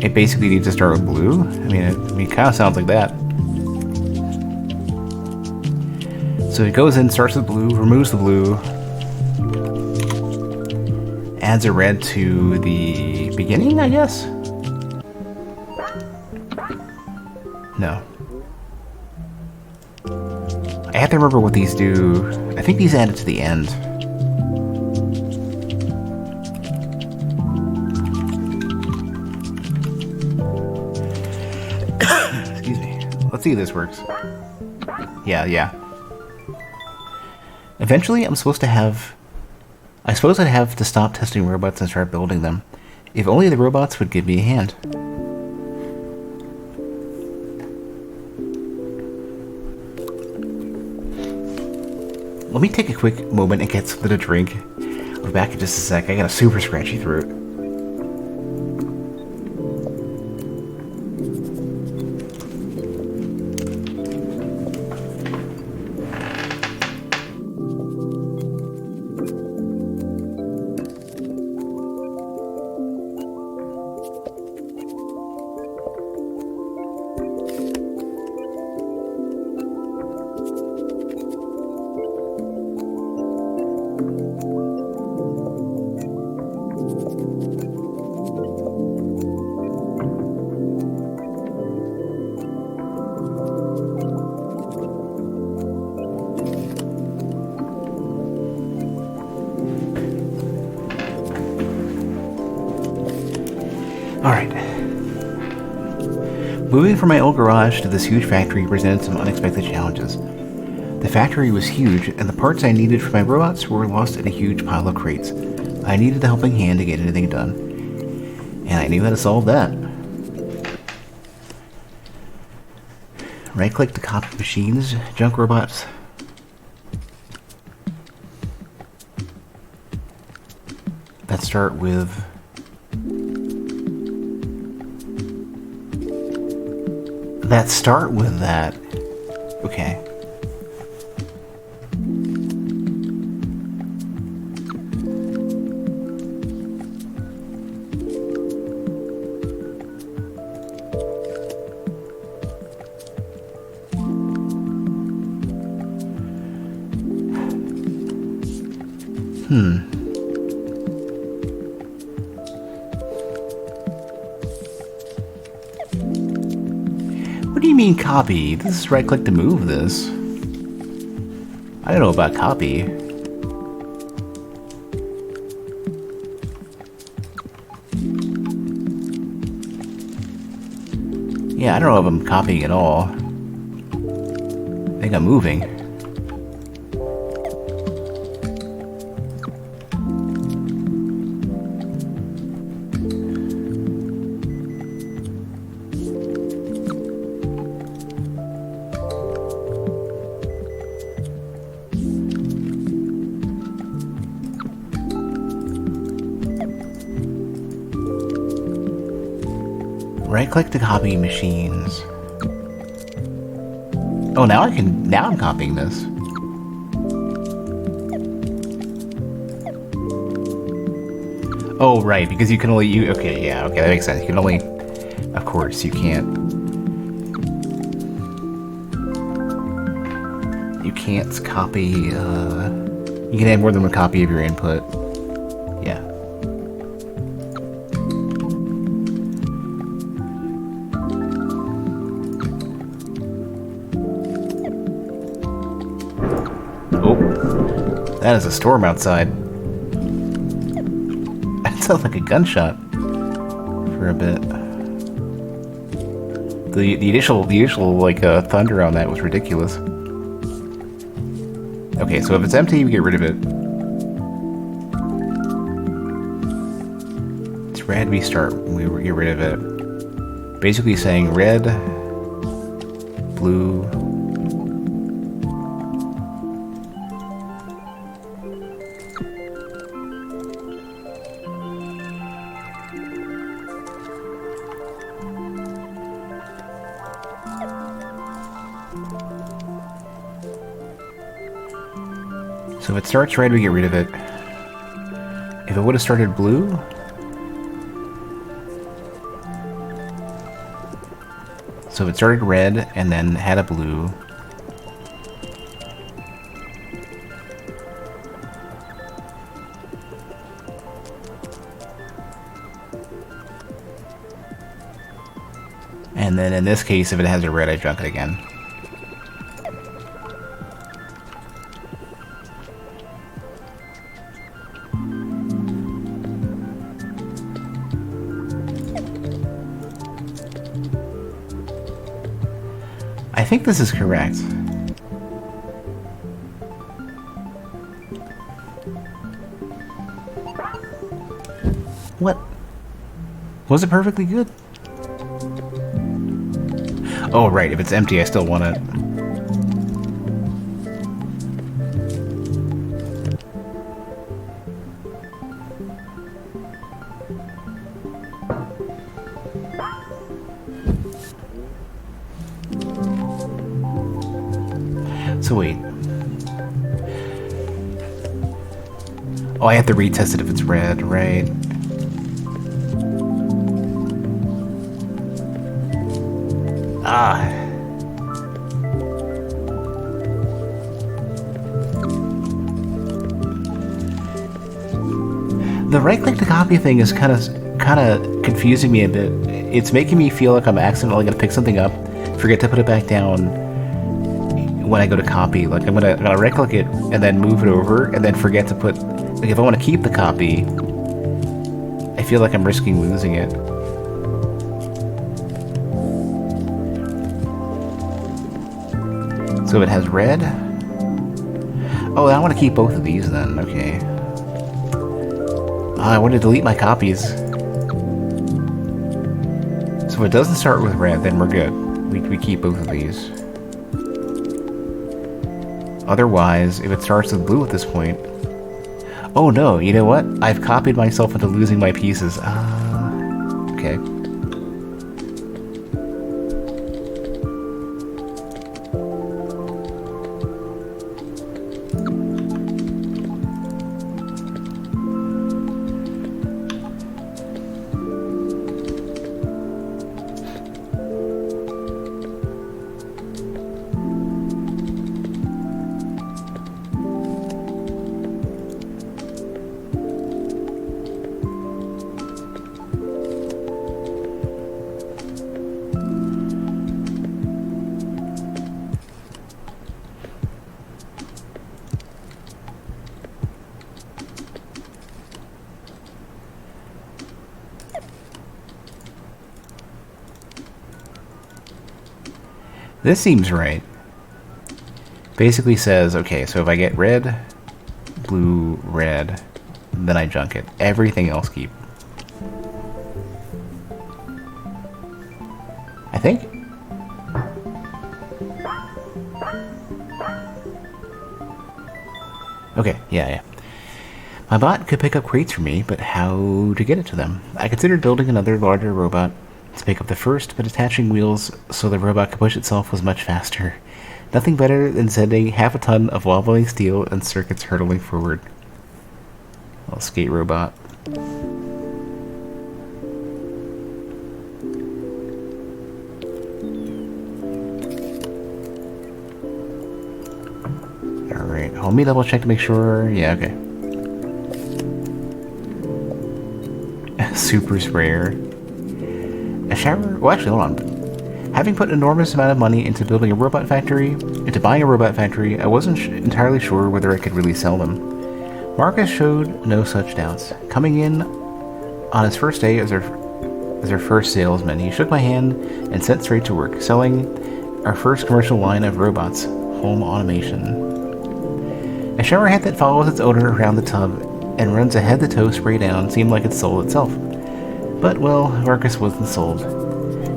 it basically needs to start with blue. I mean, it kind of sounds like that. So it goes in, starts with blue, removes the blue, adds a red to the beginning, I guess? No. I have to remember what these do. I think these add it to the end. Excuse me. Let's see if this works. Yeah. Eventually, I suppose I'd have to stop testing robots and start building them. If only the robots would give me a hand. Let me take a quick moment and get something to drink. I'll be back in just a sec. I got a super scratchy throat. Alright. Moving from my old garage to this huge factory presented some unexpected challenges. The factory was huge, and the parts I needed for my robots were lost in a huge pile of crates. I needed a helping hand to get anything done, and I knew how to solve that. Right-click to copy machines, junk robots. Let's start with... Let's start with that. Okay. What do you mean copy? This is right click to move this. I don't know about copy. Yeah, I don't know if I'm copying at all. I think I'm moving. Right-click to copy machines. Oh, now I'm copying this. Oh, right, because you can only, okay, yeah, okay, that makes sense. You can only, of course, you can't copy, you can add more than one copy of your input. Yeah. That is a storm outside. That sounds like a gunshot for a bit. The initial like thunder on that was ridiculous. Okay, so if it's empty, we get rid of it. It's red, we start. We get rid of it. Basically saying red, blue. So if it starts red, we get rid of it. If it would have started blue... So if it started red and then had a blue... And then in this case, if it has a red, I junk it again. I think this is correct. What? Was it perfectly good? Oh, right, if it's empty, I still want it. So wait. Oh, I have to retest it if it's red, right? Ah. The right-click to copy thing is kind of confusing me a bit. It's making me feel like I'm accidentally gonna pick something up, forget to put it back down when I go to copy. Like I'm gonna right-click it and then move it over, and then forget to put. Like if I want to keep the copy, I feel like I'm risking losing it. So it has red. Oh, I want to keep both of these then. Okay. I want to delete my copies. So if it doesn't start with red, then we're good. We keep both of these. Otherwise, if it starts with blue at this point... Oh no, you know what? I've copied myself into losing my pieces. Okay. This seems right. Basically says, okay, so if I get red, blue, red, then I junk it. Everything else keep. I think? Okay, yeah. My bot could pick up crates for me, but how to get it to them? I considered building another larger robot to pick up the first, but attaching wheels so the robot could push itself was much faster. Nothing better than sending half a ton of wobbling steel and circuits hurtling forward. Little skate robot. Alright, let me double check to make sure. Yeah, okay. Super sprayer. A shower? Well, actually, hold on. Having put an enormous amount of money into building a robot factory, buying a robot factory, I wasn't entirely sure whether I could really sell them. Marcus showed no such doubts. Coming in on his first day as our first salesman, he shook my hand and set straight to work, selling our first commercial line of robots, home automation. A shower head that follows its owner around the tub and runs a head-to-toe spray down seemed like it sold itself. But, well, Marcus wasn't sold.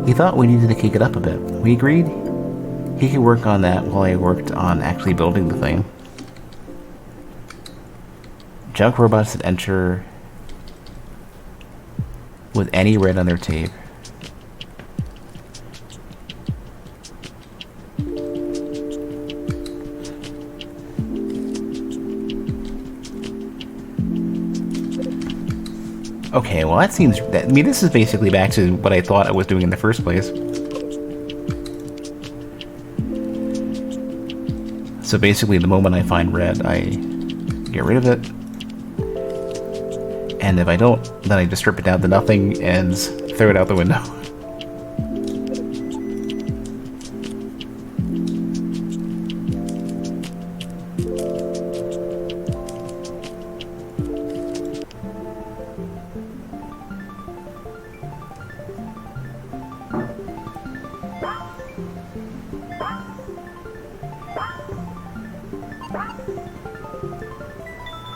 He thought we needed to kick it up a bit. We agreed he could work on that while I worked on actually building the thing. Junk robots that enter with any red on their tape. Okay, well that seems... I mean, this is basically back to what I thought I was doing in the first place. So basically, the moment I find red, I get rid of it. And if I don't, then I just strip it down to nothing and throw it out the window.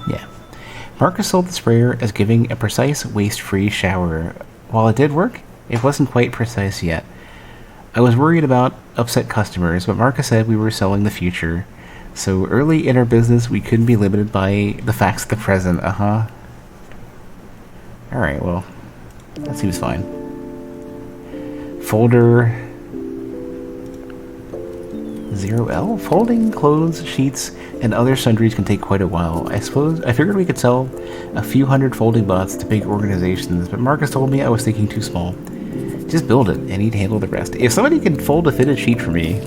Yeah. Marcus sold the sprayer as giving a precise, waste-free shower. While it did work, it wasn't quite precise yet. I was worried about upset customers, but Marcus said we were selling the future. So early in our business, we couldn't be limited by the facts of the present. Alright, well, that seems fine. Folder 0L? Folding clothes, sheets, and other sundries can take quite a while. I figured we could sell a few hundred folding bots to big organizations, but Marcus told me I was thinking too small. Just build it, and he'd handle the rest. If somebody could fold a fitted sheet for me,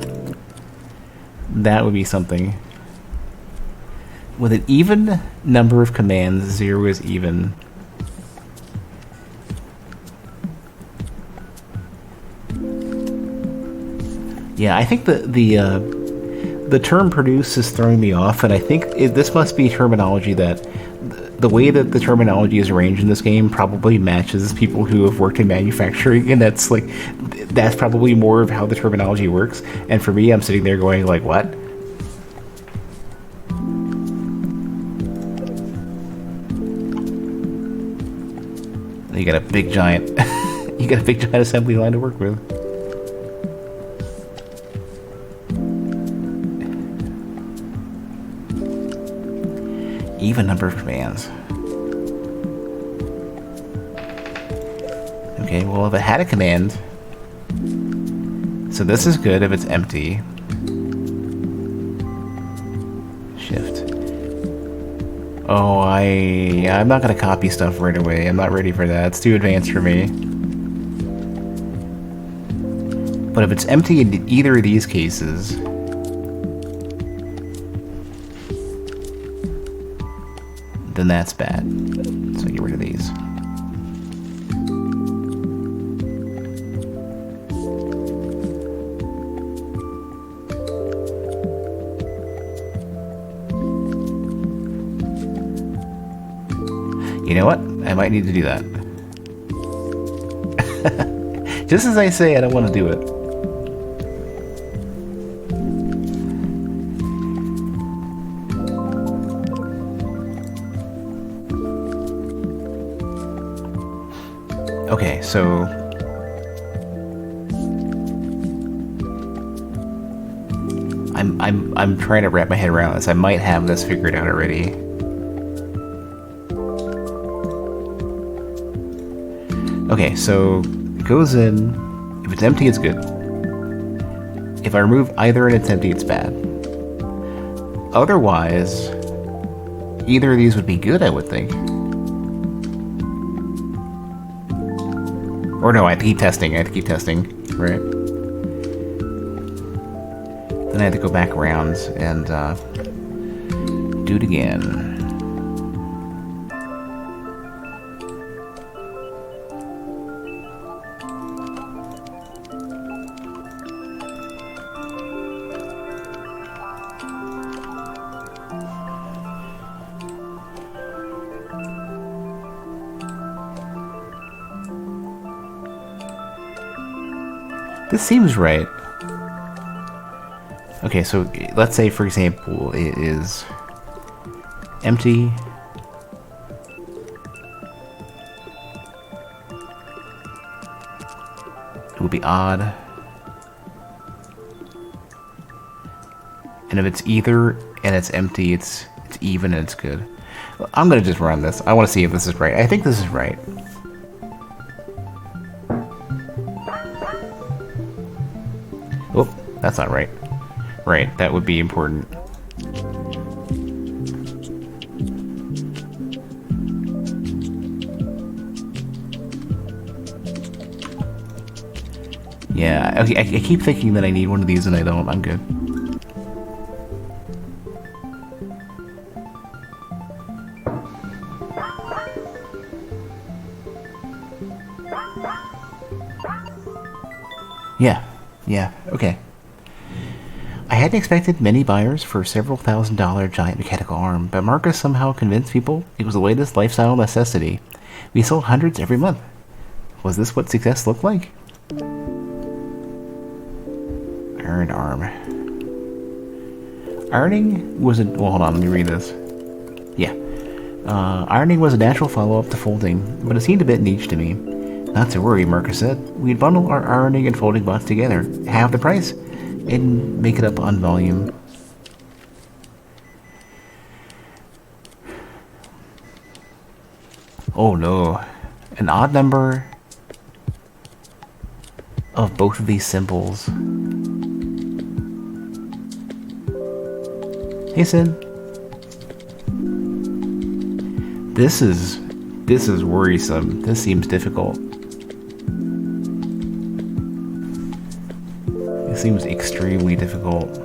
that would be something. With an even number of commands, 0 is even. Yeah, I think the term produce is throwing me off, and I think this must be terminology that the way that the terminology is arranged in this game probably matches people who have worked in manufacturing, and that's probably more of how the terminology works. And for me, I'm sitting there going like, what? You got a big giant... you got a big giant assembly line to work with. Even number of commands. Okay, well if it had a command... So this is good if it's empty. Shift. Oh, I'm not gonna copy stuff right away. I'm not ready for that. It's too advanced for me. But if it's empty in either of these cases... then that's bad. So get rid of these. You know what? I might need to do that. Just as I say, I don't want to do it. Okay, so... I'm trying to wrap my head around this. I might have this figured out already. Okay, so it goes in. If it's empty, it's good. If I remove either and it's empty, it's bad. Otherwise, either of these would be good, I would think. Or no, I have to keep testing. Right? Then I have to go back around and do it again. This seems right. Okay, so let's say, for example, it is empty. It would be odd. And if it's either and it's empty, it's even and it's good. I'm gonna just run this. I want to see if this is right. I think this is right. Oh, that's not right. Right, that would be important. Yeah, okay, I keep thinking that I need one of these and I don't. I'm good. Yeah, okay. I hadn't expected many buyers for several $1,000 giant mechanical arm, but Marcus somehow convinced people it was the latest lifestyle necessity. We sold hundreds every month. Was this what success looked like? Iron arm. Ironing was a... well, hold on, let me read this. Yeah. Ironing was a natural follow-up to folding, but it seemed a bit niche to me. Not to worry, Marcus said. We'd bundle our ironing and folding bots together, half the price, and make it up on volume. Oh no. An odd number of both of these symbols. Hey, Sid. This is worrisome. This seems difficult. It seems extremely difficult.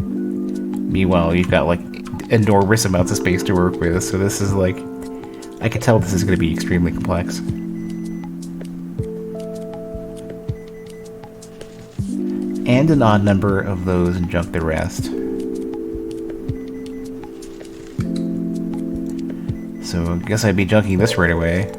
Meanwhile, you've got like enormous amounts of space to work with, so this is like... I can tell this is going to be extremely complex. And an odd number of those and junk the rest. So I guess I'd be junking this right away.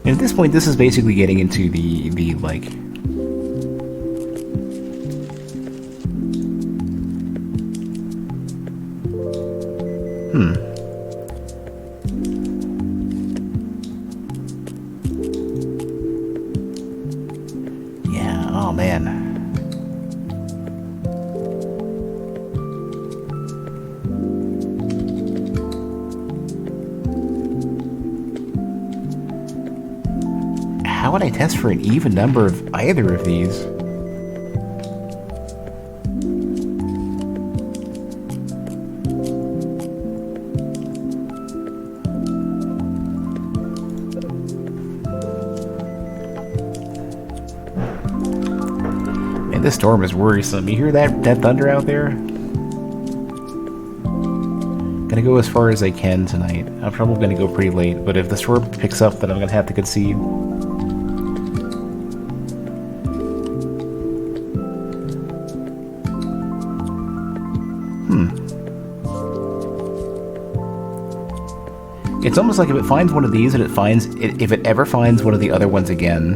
And at this point, this is basically getting into the like... Yeah, oh man. How would I test for an even number of either of these? Man, this storm is worrisome. You hear that thunder out there? Gonna go as far as I can tonight. I'm probably gonna go pretty late, but if the storm picks up, then I'm gonna have to concede. It's almost like if it finds one of these and if it ever finds one of the other ones again.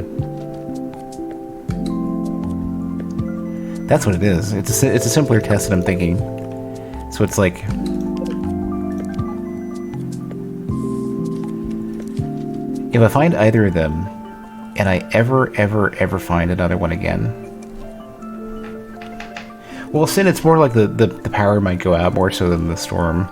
That's what it is. It's a simpler test that I'm thinking. So it's like... if I find either of them, and I ever find another one again... Well, Sin, it's more like the power might go out more so than the storm.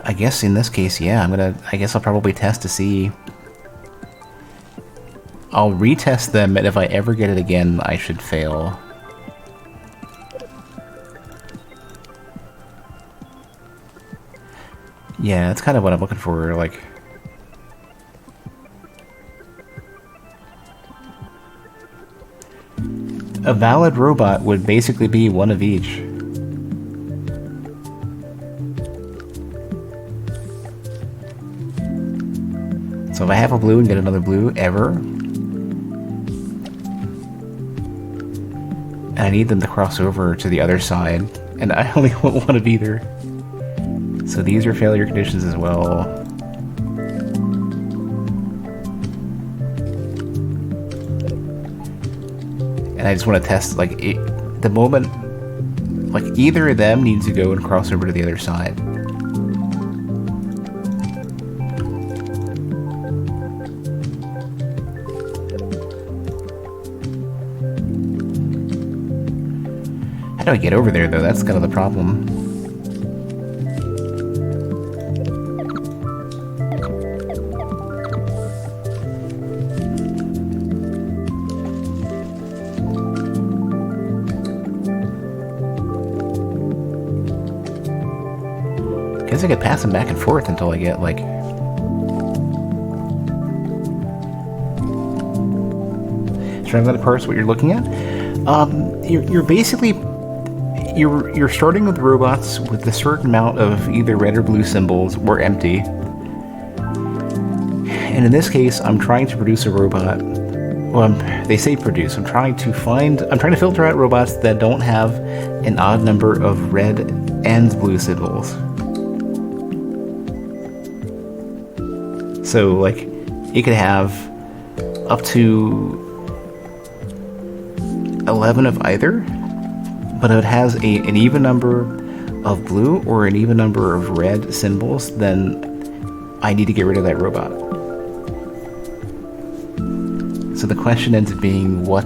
I guess in this case, yeah, I guess I'll probably test to see. I'll retest them, and if I ever get it again, I should fail. Yeah, that's kind of what I'm looking for, like... A valid robot would basically be one of each. So if I have a blue and get another blue, ever, and I need them to cross over to the other side, and I only want one of either. So these are failure conditions as well. And I just want to test, like, the moment, like, either of them needs to go and cross over to the other side. How do I get over there, though? That's kind of the problem. Guess I could pass them back and forth until I get, like... Should I have that parse what you're looking at? You're basically... You're starting with robots with a certain amount of either red or blue symbols, or empty. And in this case, I'm trying to produce a robot. Well, they say produce. I'm trying to filter out robots that don't have an odd number of red and blue symbols. So, like, you could have up to 11 of either. But if it has an even number of blue or an even number of red symbols, then I need to get rid of that robot. So the question ends up being, how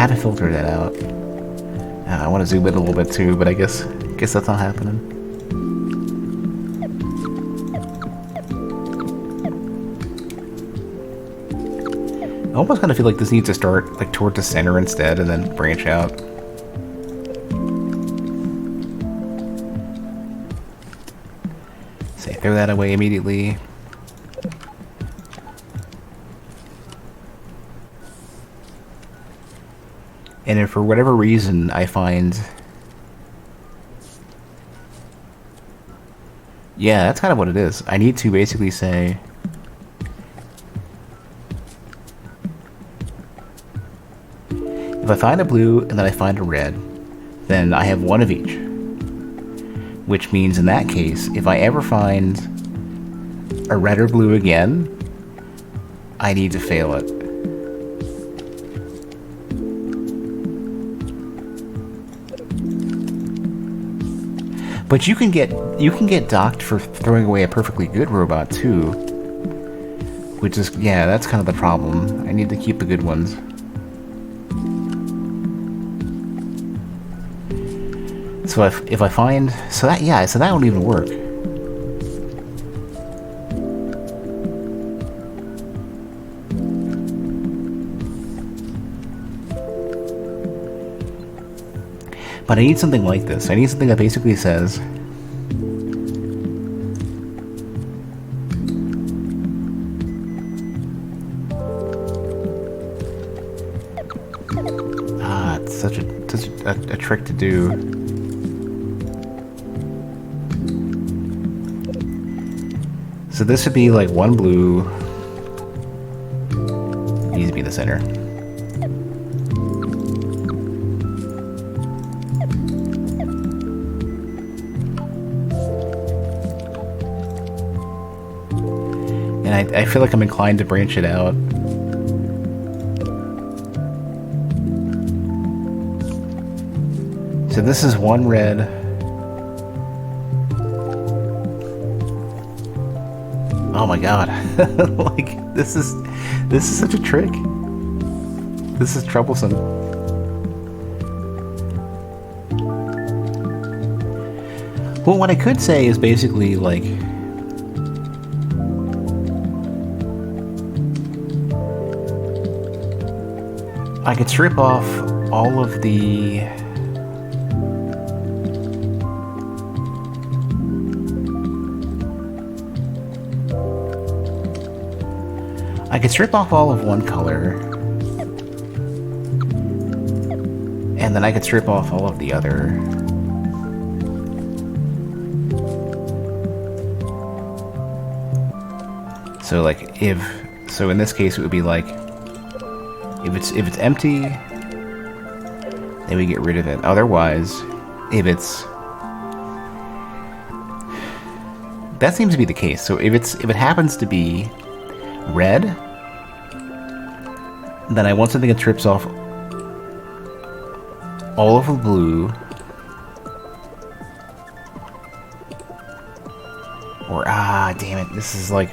to filter that out. I want to zoom in a little bit too, but I guess that's not happening. I almost kind of feel like this needs to start like toward the center instead and then branch out. Say, throw that away immediately. And if for whatever reason I find... Yeah, that's kind of what it is. I need to basically say... If I find a blue and then I find a red, then I have one of each. Which means in that case, if I ever find a red or blue again, I need to fail it. But you can get docked for throwing away a perfectly good robot too. Which is, yeah, that's kind of the problem. I need to keep the good ones. So if I find, so that won't even work. But I need something like this. I need something that basically says, it's such a trick to do. So this would be like one blue. It needs to be in the center. And I feel like I'm inclined to branch it out. So this is one red. Oh my god. Like, this is such a trick. This is troublesome. Well, what I could say is basically, like... I could strip off all of the... I could strip off all of one color, and then I could strip off all of the other. So like so in this case it would be like, if it's empty, then we get rid of it. Otherwise, if it's... That seems to be the case. So if it happens to be red, then I want something that trips off all of the blue, or damn it, this is like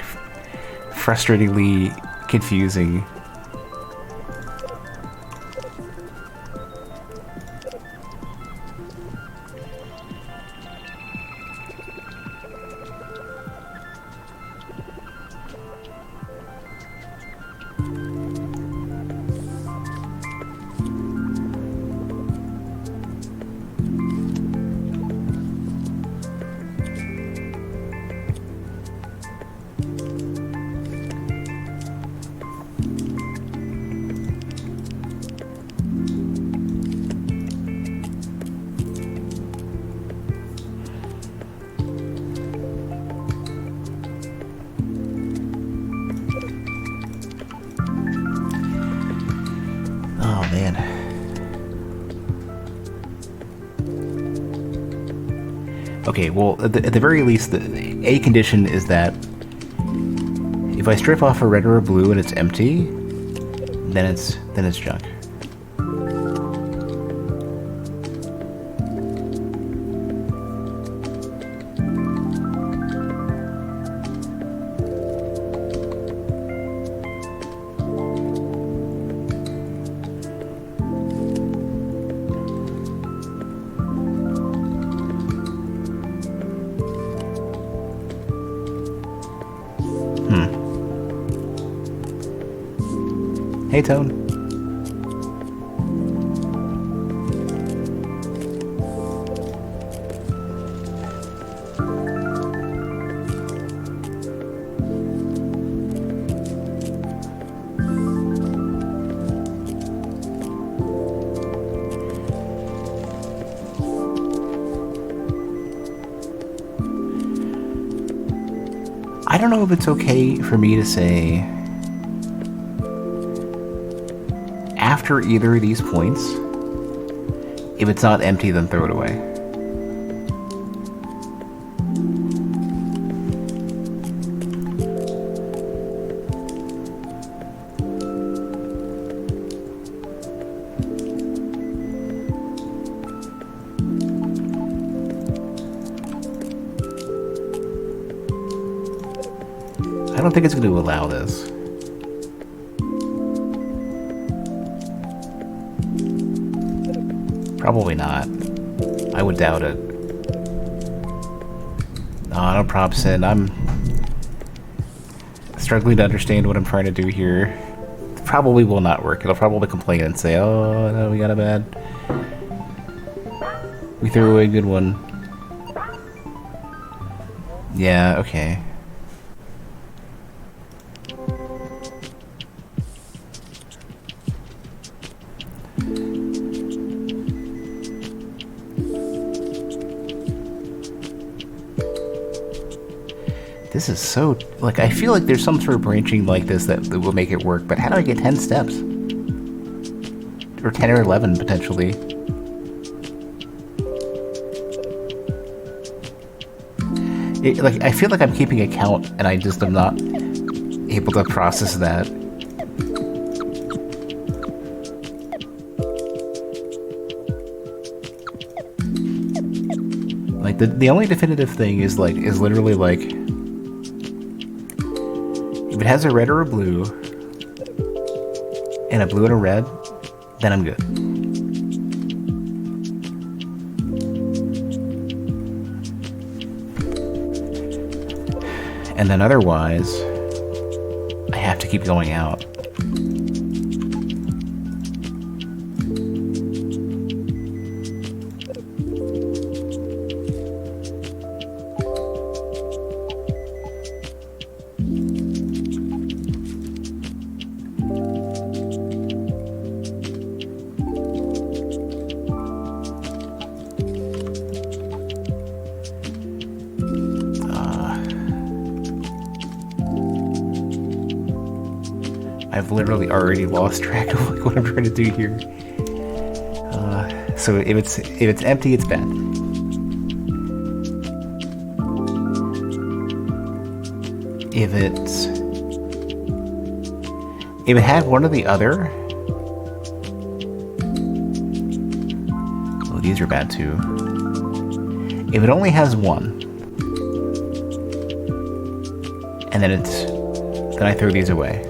frustratingly confusing. Oh man. Okay, well, at the very least, a condition is that if I strip off a red or a blue and it's empty, then it's junk. Hey, Tone. I don't know if it's okay for me to say after either of these points, if it's not empty, then throw it away. I don't think it's going to allow this. Probably not. I would doubt it. No props in. I'm struggling to understand what I'm trying to do here. It probably will not work. It'll probably complain and say, oh, no, we got a bad... We threw away a good one. Yeah, okay. This is so... Like, I feel like there's some sort of branching like this that will make it work, but how do I get 10 steps? Or 10 or 11, potentially. Like, I feel like I'm keeping a count, and I just am not able to process that. Like, the only definitive thing is, like, is literally, like... If it has a red or a blue, and a blue and a red, then I'm good. And then otherwise, I have to keep going out. I've literally already lost track of like what I'm trying to do here. So if it's empty, it's bad. If it had one or the other. Oh, these are bad too. If it only has one, and then I throw these away.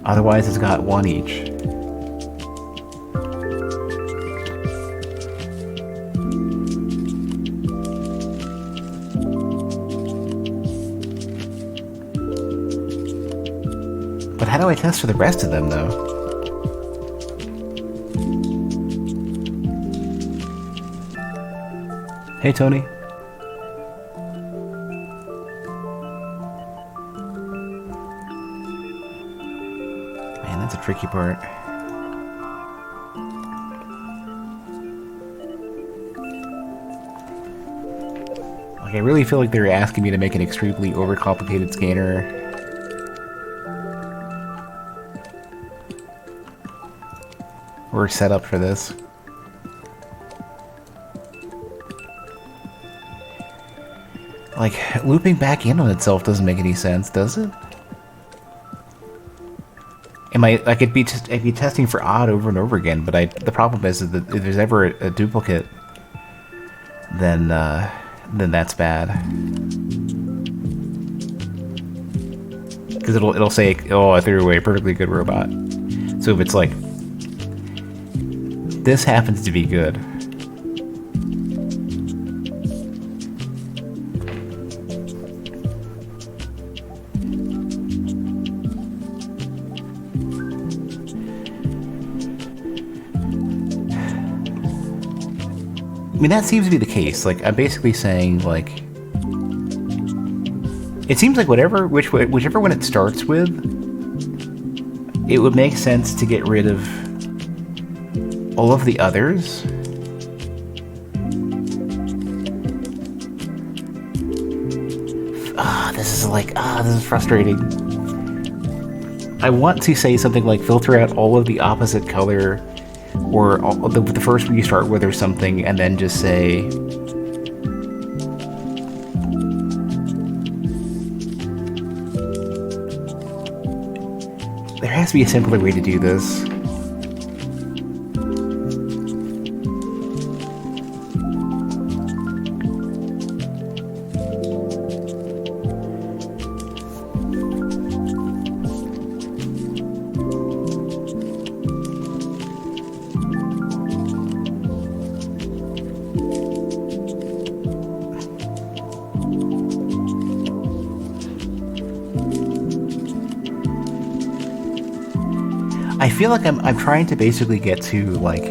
Otherwise, it's got one each. But how do I test for the rest of them, though? Hey, Tony. That's a tricky part. Like, I really feel like they're asking me to make an extremely overcomplicated scanner. We're set up for this. Like, looping back in on itself doesn't make any sense, does it? I could be testing for odd over and over again, but the problem is that if there's ever a duplicate, then that's bad. Because it'll say, oh, I threw away a perfectly good robot. So if it's like, this happens to be good. I mean, that seems to be the case. Like, I'm basically saying, like... It seems like whichever one it starts with, it would make sense to get rid of all of the others this is frustrating. I want to say something like filter out all of the opposite color, or the first one you start with or something, and then just say... There has to be a simpler way to do this. I feel like I'm trying to basically get to, like...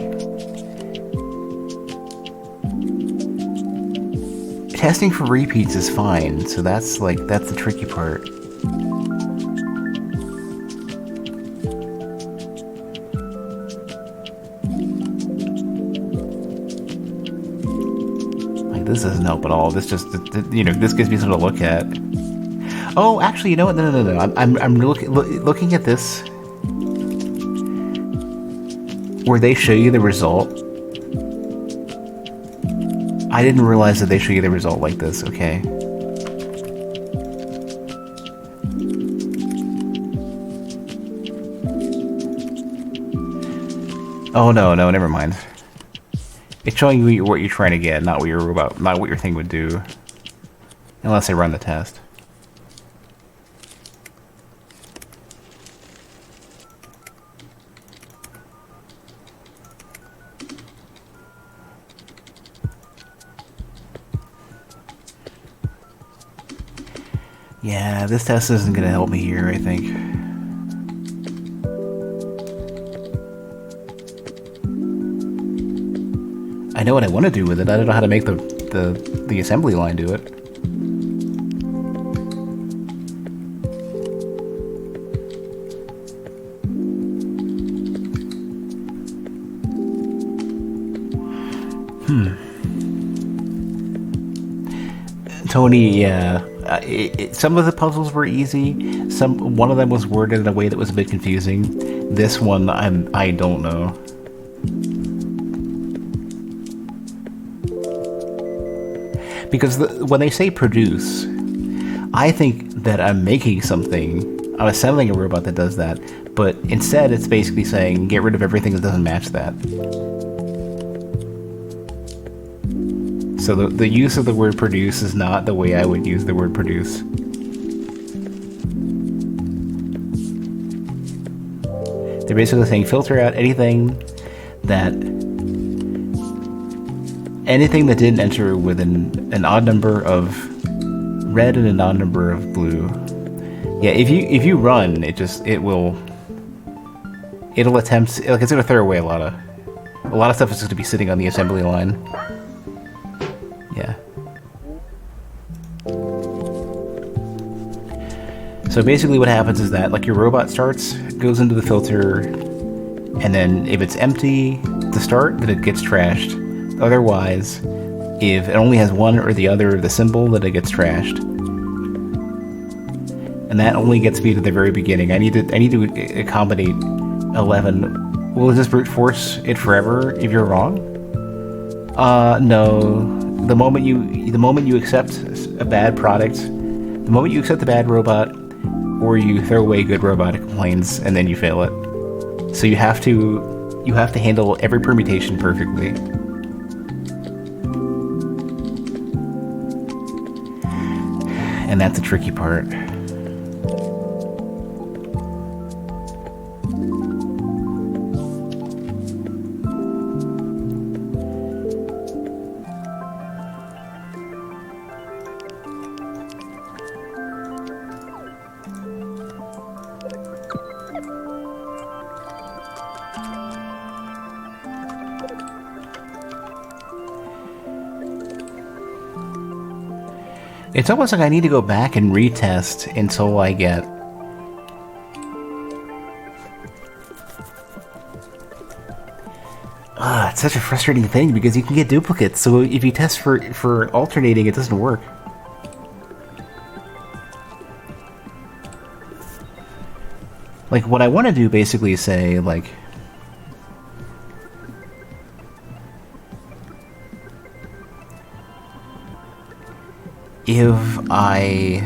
Testing for repeats is fine, so that's the tricky part. Like, this doesn't help at all. This just, you know, this gives me something to look at. Oh, actually, you know what? No. I'm looking at this... where they show you the result. I didn't realize that they show you the result like this. Okay. Oh no, never mind. It's showing you what you're trying to get, not what your thing would do. Unless I run the test. Yeah, this test isn't going to help me here, I think. I know what I want to do with it, I don't know how to make the assembly line do it. Tony, yeah. Some of the puzzles were easy. One of them was worded in a way that was a bit confusing. This one, I don't know. Because when they say produce, I think that I'm making something. I'm assembling a robot that does that. But instead, it's basically saying get rid of everything that doesn't match that. So the use of the word produce is not the way I would use the word produce. They're basically saying filter out anything that didn't enter with an odd number of red and an odd number of blue. Yeah, if you run, it'll attempt, like, it's gonna throw away a lot of stuff is just gonna be sitting on the assembly line. Yeah. So basically what happens is that, like, your robot goes into the filter, and then if it's empty to start, then it gets trashed. Otherwise, if it only has one or the other of the symbol, then it gets trashed. And that only gets me to the very beginning. I need to accommodate 11. Will it just brute force it forever if you're wrong? No. The moment you accept a bad product, the moment you accept a bad robot, or you throw away a good robot, it complains, and then you fail it. So you have to handle every permutation perfectly. And that's the tricky part. It's almost like I need to go back and retest until I get... It's such a frustrating thing because you can get duplicates, so if you test for alternating, it doesn't work. Like, what I want to do basically is say, like, if I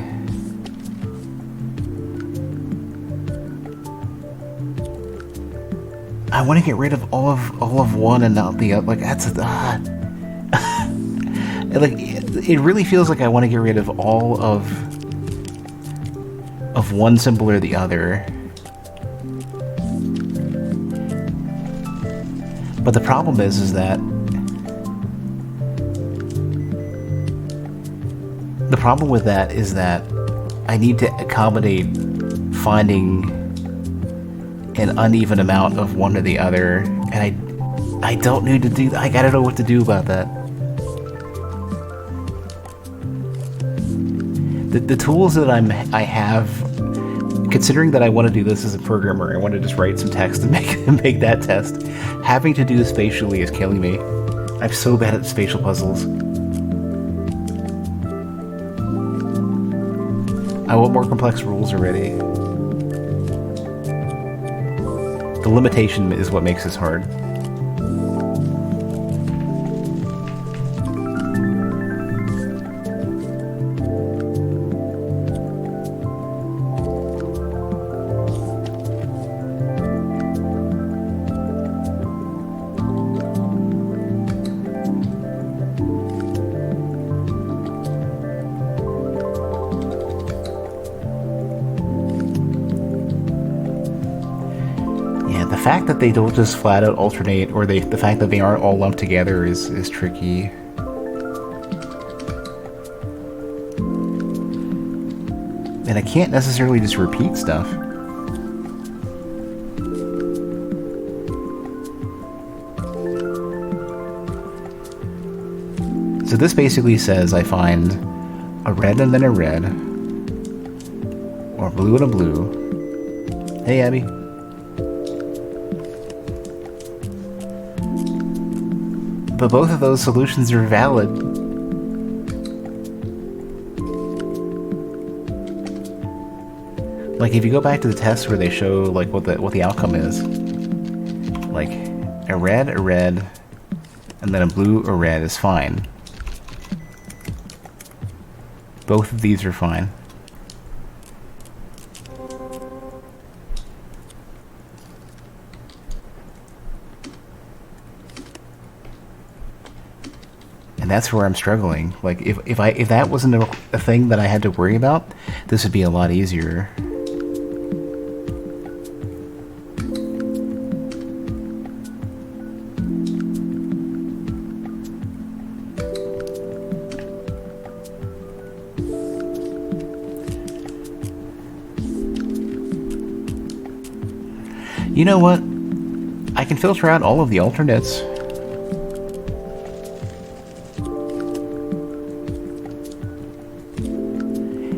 want to get rid of all of one and not the other. Like, that's like, it really feels like I want to get rid of all of one symbol or the other. But the problem is that the problem with that is that I need to accommodate finding an uneven amount of one or the other, and I don't need to do that. I gotta know what to do about that. The tools that I have, considering that I want to do this as a programmer, I want to just write some text and make that test. Having to do this spatially is killing me. I'm so bad at spatial puzzles. I want more complex rules already. The limitation is what makes this hard. The fact that they don't just flat out alternate, or the fact that they aren't all lumped together is tricky. And I can't necessarily just repeat stuff. So this basically says I find a red and then a red, or blue and a blue. Hey, Abby. But both of those solutions are valid. Like, if you go back to the test where they show like what the outcome is, like a red, and then a blue or red is fine. Both of these are fine. And that's where I'm struggling. Like, if that wasn't a thing that I had to worry about, this would be a lot easier. You know what? I can filter out all of the alternates.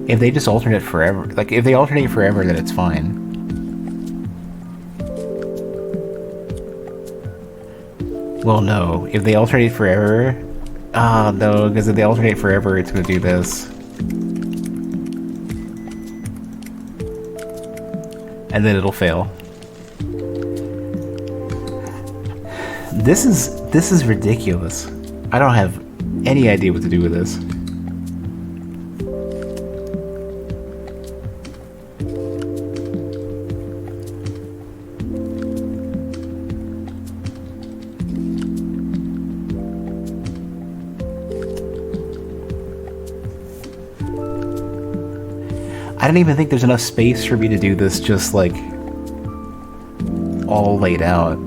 If they just alternate forever, like if they alternate forever, then it's fine. Well, no. If they alternate forever, no, because if they alternate forever, it's gonna do this. And then it'll fail. This is ridiculous. I don't have any idea what to do with this. I don't even think there's enough space for me to do this just, like, all laid out.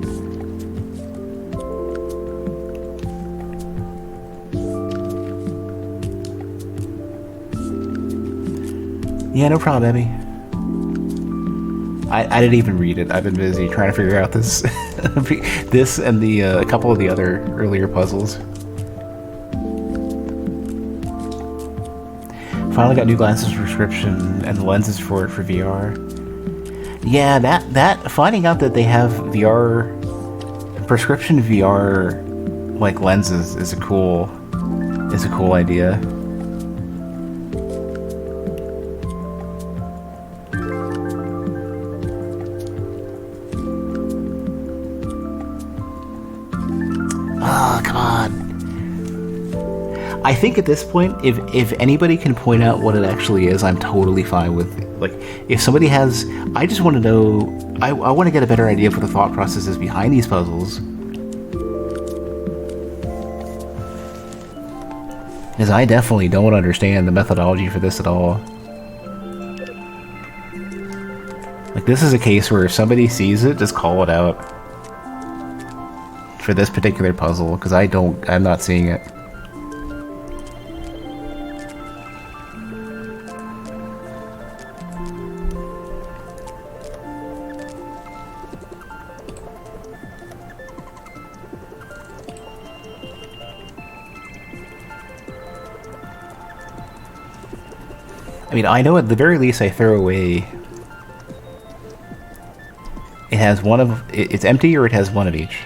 Yeah, no problem, Emmy. I didn't even read it. I've been busy trying to figure out this this and the a couple of the other earlier puzzles. Finally got new glasses prescription and the lenses for it for VR. Yeah, that finding out that they have VR prescription VR like lenses is a cool idea. I think at this point, if anybody can point out what it actually is, I'm totally fine with it. Like, if somebody has... I just want to know... I want to get a better idea of what the thought process is behind these puzzles. Because I definitely don't understand the methodology for this at all. Like, this is a case where if somebody sees it, just call it out. For this particular puzzle, because I'm not seeing it. I mean, I know at the very least I throw away... It has one of... It's empty or it has one of each.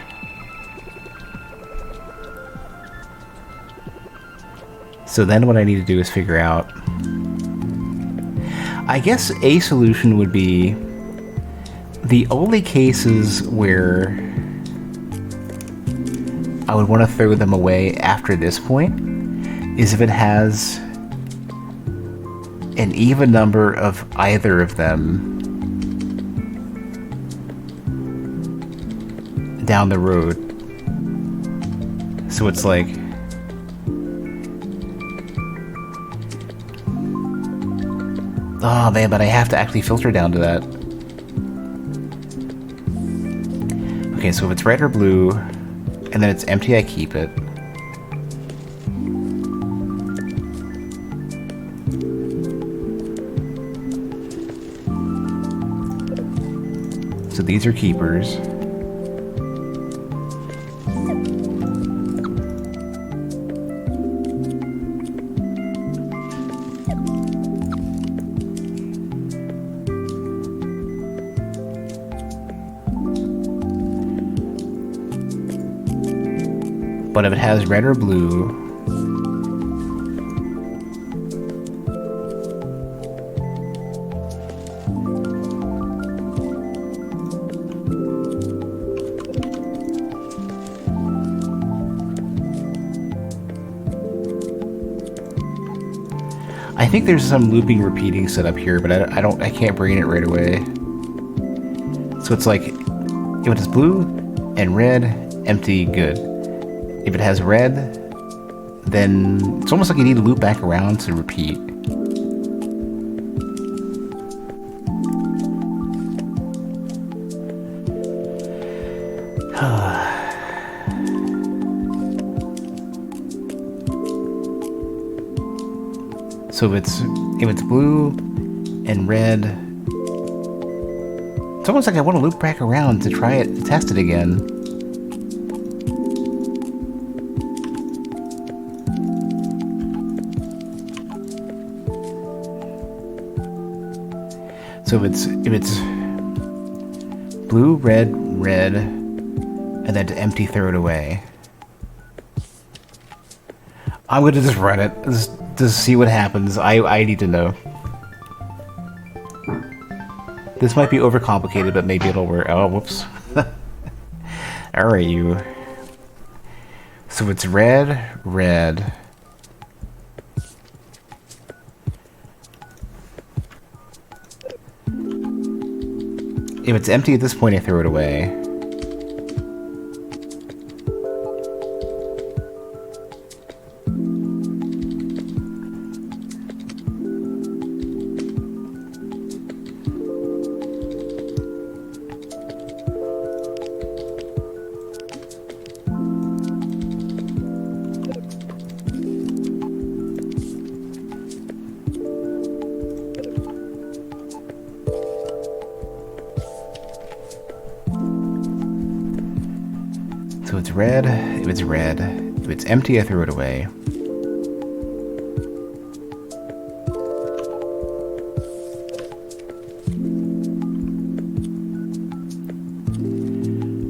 So then what I need to do is figure out... I guess a solution would be... The only cases where... I would want to throw them away after this point is if it has... an even number of either of them down the road. So it's like... Oh man, but I have to actually filter down to that. Okay, so if it's red or blue, and then it's empty, I keep it. So these are keepers. But if it has red or blue, I think there's some looping repeating setup here, but I can't brain it right away. So it's like, if it is blue and red, empty, good. If it has red, then it's almost like you need to loop back around to repeat. So if it's blue and red, it's almost like I want to loop back around to try it, to test it again. So if it's blue, red, red, and then to empty, throw it away. I'm gonna just run it, just see what happens. I need to know. This might be overcomplicated, but maybe it'll work. Oh, whoops. Alright, you. So it's red, red. If it's empty at this point, I throw it away. So it's red, if it's red. If it's empty, I throw it away.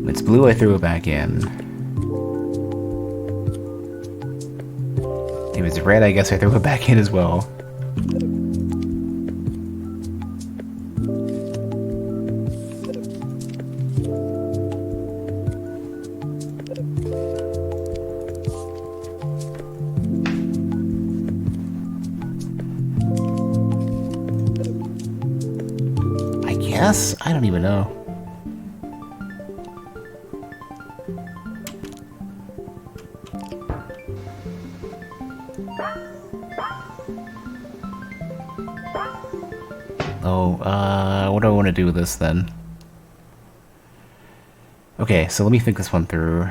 If it's blue, I throw it back in. If it's red, I guess I throw it back in as well. guess? I don't even know. Oh, what do I want to do with this then? Okay, so let me think this one through.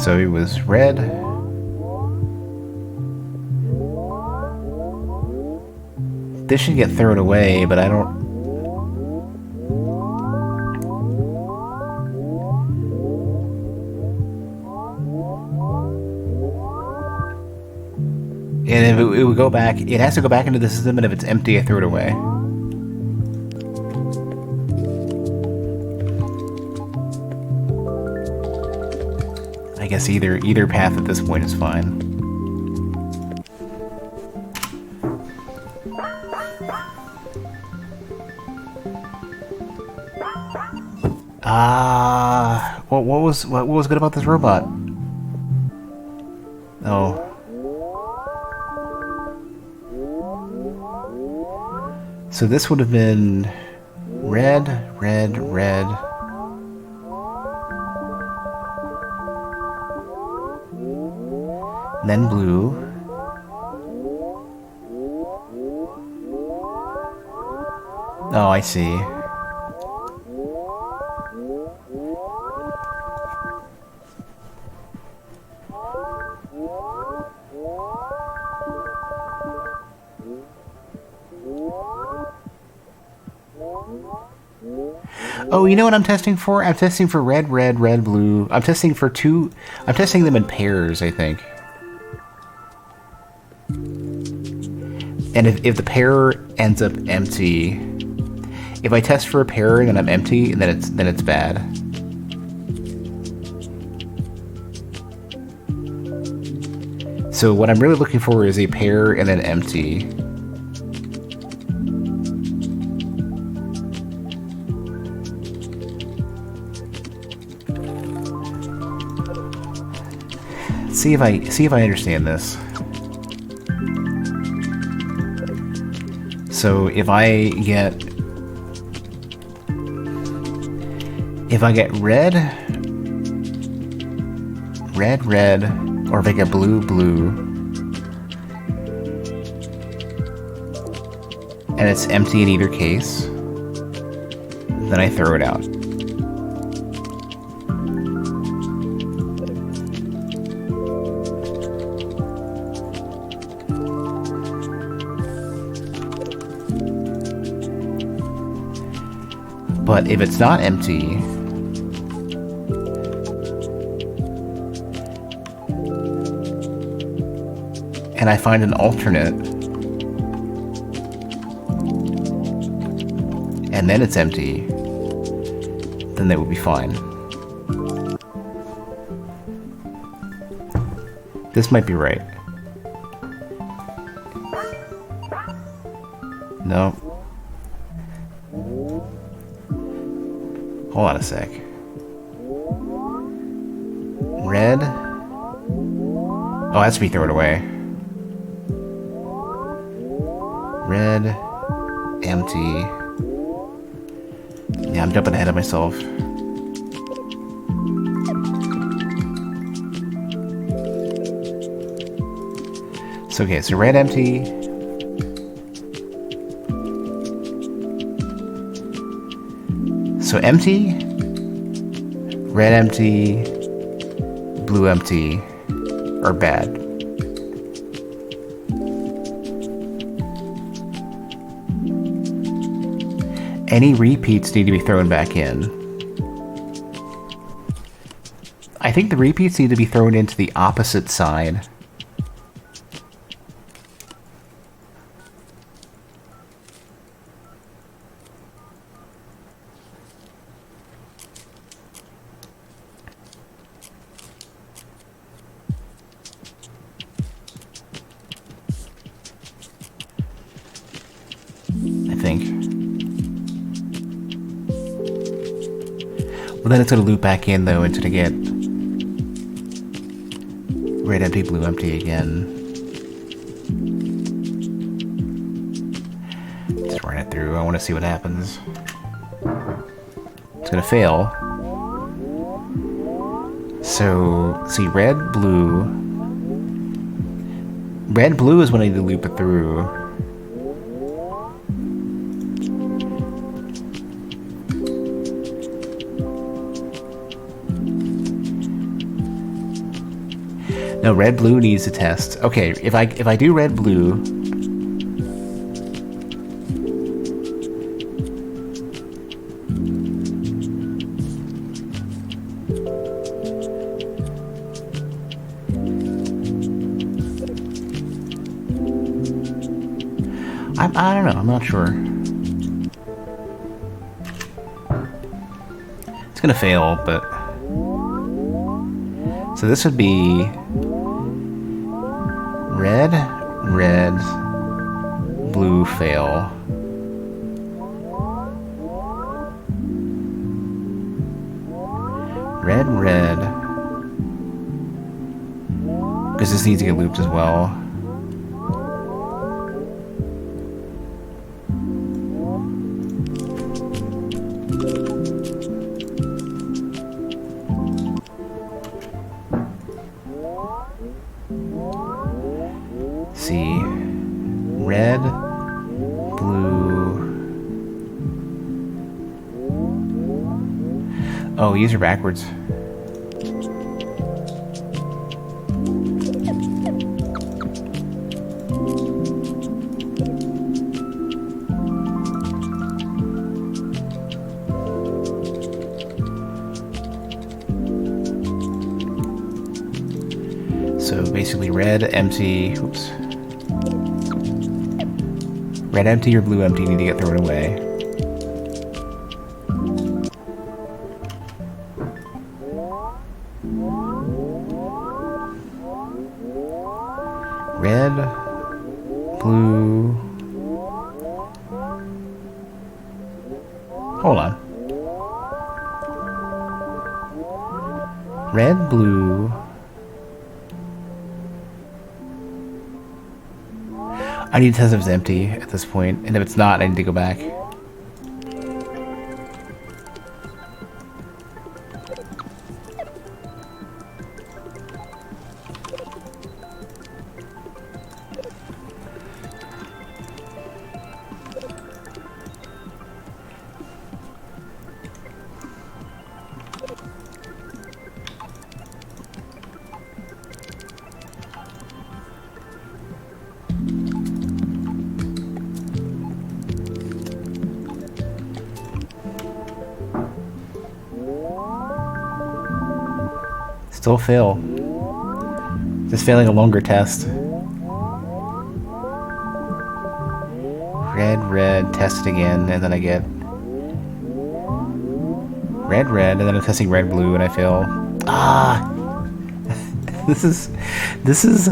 So it was red. This should get thrown away, but I don't... And if it would go back, it has to go back into the system, and if it's empty, I throw it away. I guess either path at this point is fine. What was good about this robot? Oh. So this would have been red, red, red. Then blue. Oh, I see. Oh, you know what I'm testing for? I'm testing for red, red, red, blue. I'm testing for two... I'm testing them in pairs, I think. And if the pair ends up empty... If I test for a pair and then I'm empty, then it's bad. So what I'm really looking for is a pair and then empty. See if I understand this. So if I get red, red, red, or if I get blue, blue, and it's empty in either case, then I throw it out. But if it's not empty, and I find an alternate, and then it's empty, then they will be fine. This might be right. No. Hold on a sec. Red. Oh, that's me throw it away. Red. Empty. Yeah, I'm jumping ahead of myself. So, okay, so red, empty. So empty, red empty, blue empty are bad. Any repeats need to be thrown back in. I think the repeats need to be thrown into the opposite side. Well, then it's going to loop back in, though, until to get red empty, blue empty again. Just run that through. I want to see what happens. It's gonna fail. So, see, red, blue. Red, blue is when I need to loop it through. No, red, blue needs to test. Okay, if I do red, blue. I don't know, I'm not sure. It's gonna fail, but... So this would be... red, red, blue, fail. Red, red. Because this needs to get looped as well. See, red, blue. Oh, these are backwards. So basically red, empty, oops. Red empty or blue empty need to get thrown away. Red, blue. Hold on. Red, blue. I need to test if it's empty at this point, and if it's not, I need to go back. Still fail. Just failing a longer test. Red, red, test it again, and then I get red, red, and then I'm testing red, blue, and I fail. Ah! This is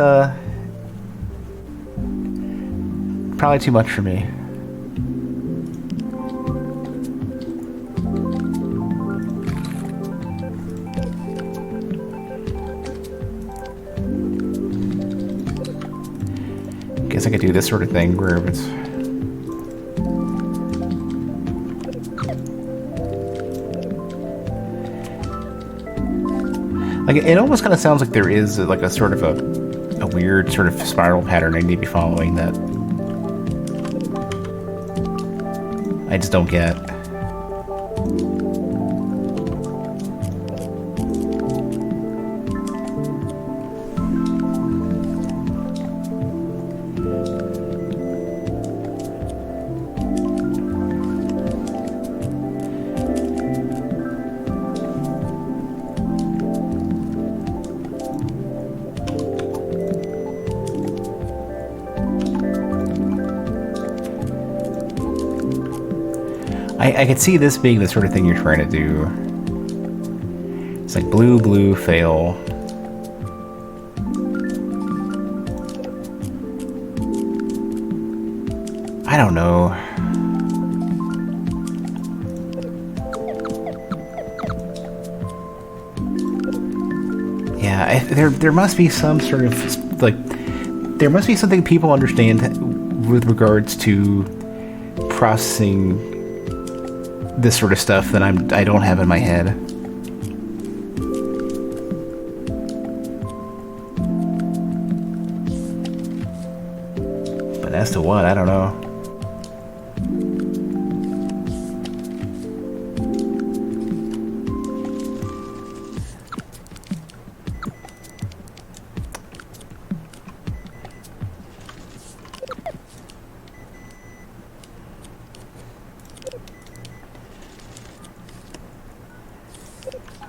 probably too much for me. Guess I could do this sort of thing where it's... Like, it almost kind of sounds like there is like a sort of a weird sort of spiral pattern I need to be following that I just don't get. I could see this being the sort of thing you're trying to do. It's like blue, blue, fail. I don't know. Yeah, there must be some sort of, like, there must be something people understand with regards to processing this sort of stuff that I don't have in my head. But as to what, I don't know.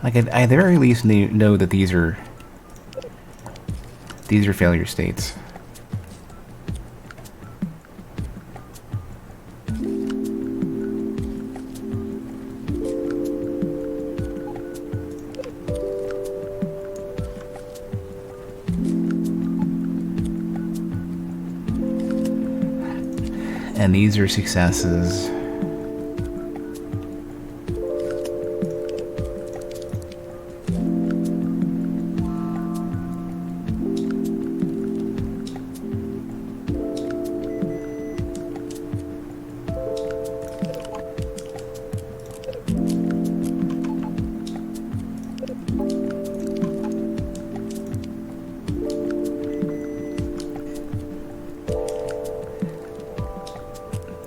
Like, I at the very least know that these are failure states. And these are successes.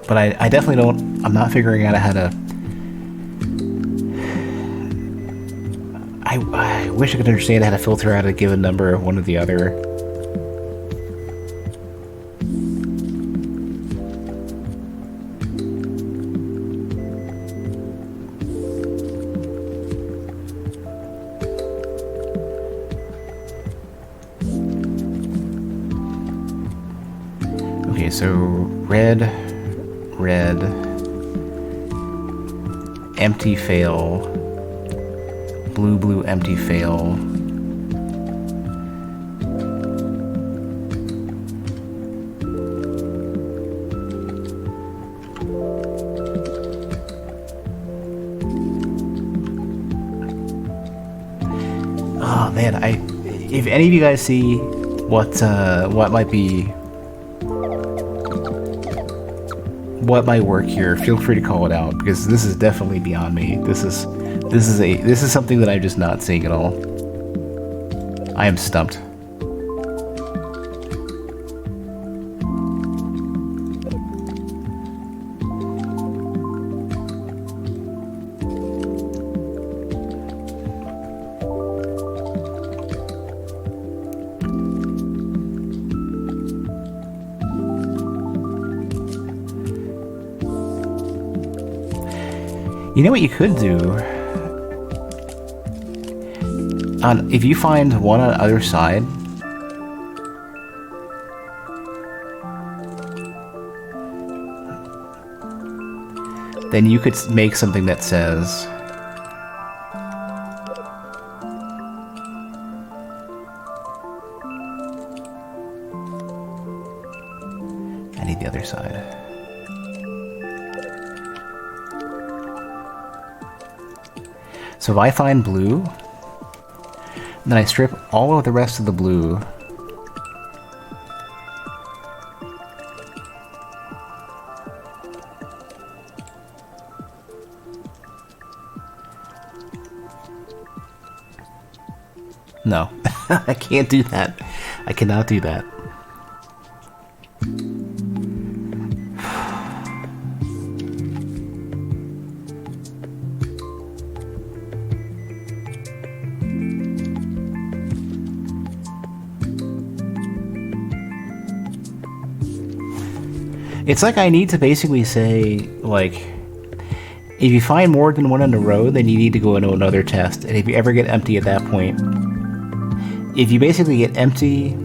But I definitely don't... I'm not figuring out how to... I wish I could understand how to filter out a given number of one or the other. Okay, so red, empty fail, blue, empty fail. Oh man, if any of you guys see what might work here, feel free to call it out, because this is definitely beyond me. This is something that I'm just not seeing at all. I am stumped. You know what you could do? If you find one on the other side, then you could make something that says I need the other side. So if I find blue, then I strip all of the rest of the blue. No, I can't do that. I cannot do that. It's like I need to basically say, like, if you find more than one in a row, then you need to go into another test. And if you ever get empty at that point, if you basically get empty,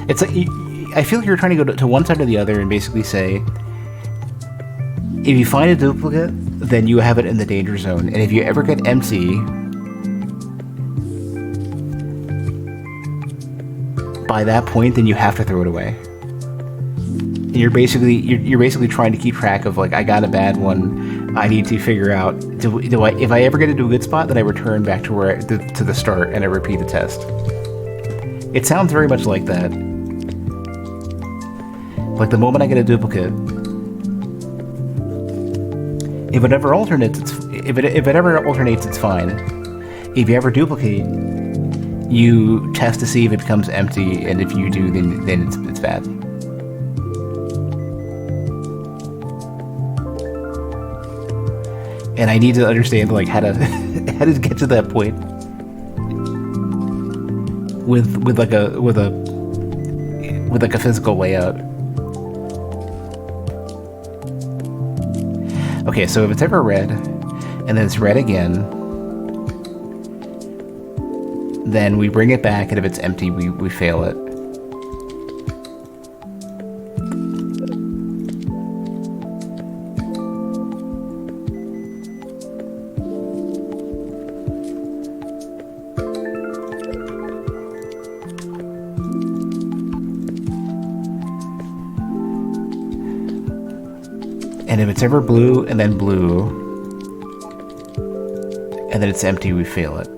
it's like, I feel like you're trying to go to one side or the other and basically say, if you find a duplicate, then you have it in the danger zone. And if you ever get empty, by that point, then you have to throw it away. And you're basically trying to keep track of, like, I got a bad one. I need to figure out, do I, if I ever get into a good spot, then I return back to to the start and I repeat the test. It sounds very much like that. Like, the moment I get a duplicate, If it ever alternates, if it ever alternates, it's fine. If you ever duplicate, you test to see if it becomes empty, and if you do, then it's bad. And I need to understand like how to how to get to that point with like a physical layout. Okay, so if it's ever red, and then it's red again, then we bring it back, and if it's empty, we fail it. And if it's ever blue, and then blue, and then it's empty, we fail it.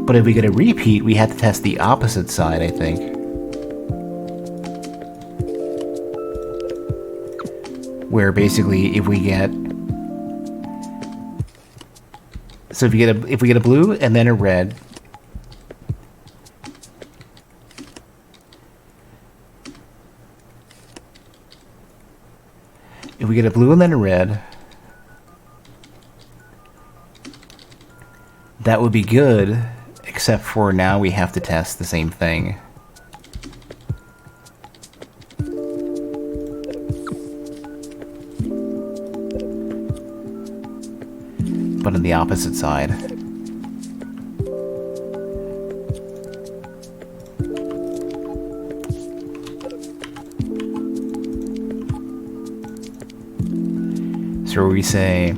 But if we get a repeat, we have to test the opposite side, I think. Where basically, if we get... So if we get a blue, and then a red... If we get a blue and then a red, that would be good, except for now we have to test the same thing. But on the opposite side. So we say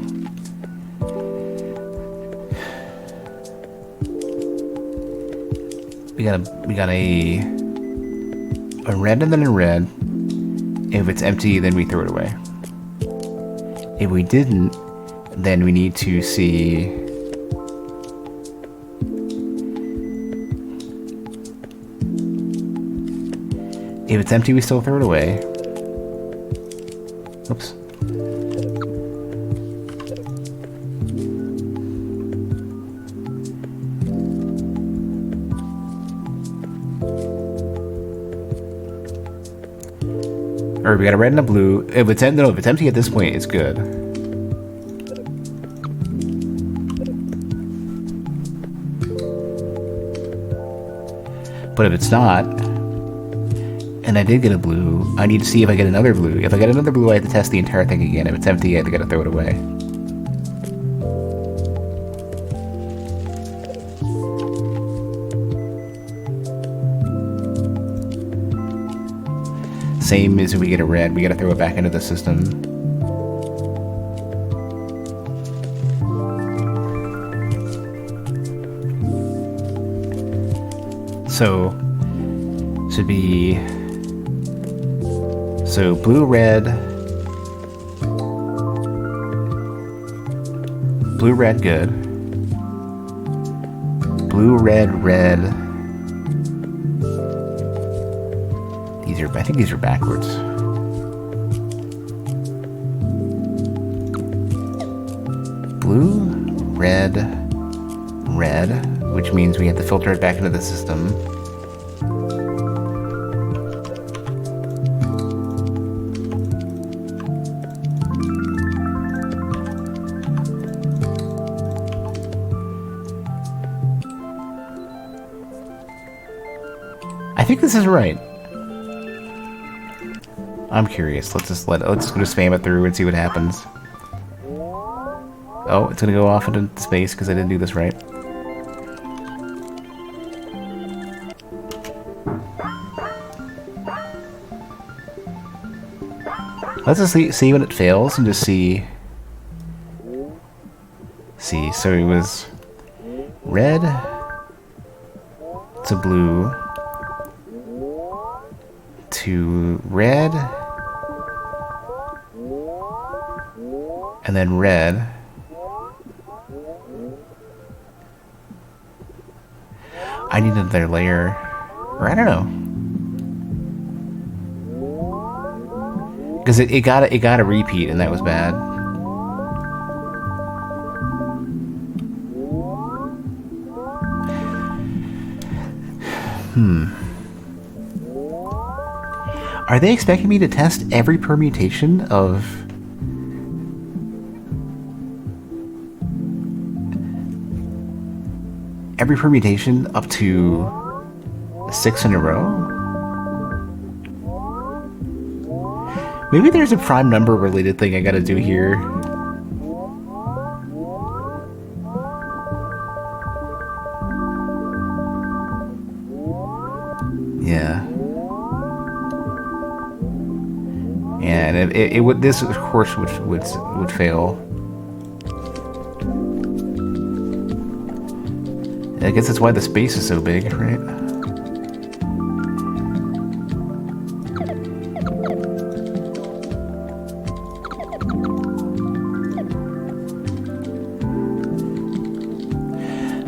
we got a red and then a red. If it's empty, then we throw it away. If we didn't, then we need to see if it's empty, we still throw it away. Oops. Or we got a red and a blue. If it's empty at this point, it's good. But if it's not, and I did get a blue, I need to see if I get another blue. If I get another blue, I have to test the entire thing again. If it's empty, I gotta throw it away. Same as if we get a red, we gotta throw it back into the system. So, should be... So, blue, red... Blue, red, good. Blue, red, red... I think these are backwards. Blue, red, red, which means we have to filter it back into the system. I think this is right. I'm curious. Let's just go to spam it through and see what happens. Oh, it's gonna go off into space because I didn't do this right. Let's just see when it fails and just see. So it was red to blue to red. And then red. I need another layer. Or I don't know. Because it got a repeat, and that was bad. Are they expecting me to test every permutation of... every permutation up to 6 in a row? Maybe there's a prime number related thing I gotta do here. Yeah. And it would, this of course would fail. I guess that's why the space is so big, right?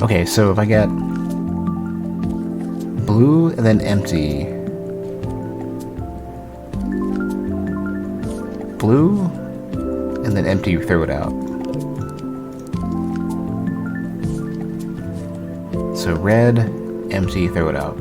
Okay, so if I get blue and then empty, blue and then empty, throw it out. So red, empty, throw it out.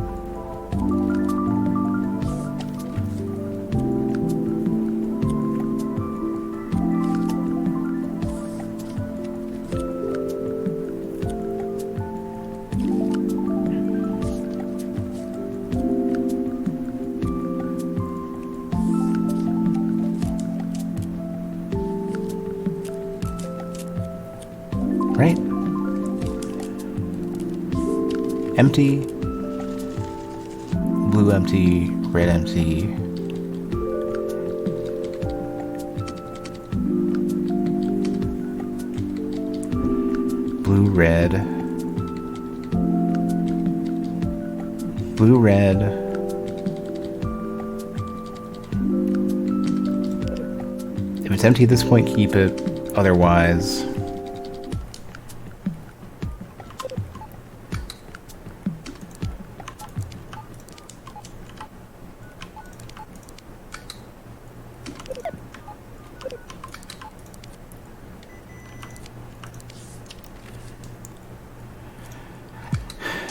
Right? Empty, blue empty, red empty. Blue red. Blue red. If it's empty at this point, keep it. Otherwise...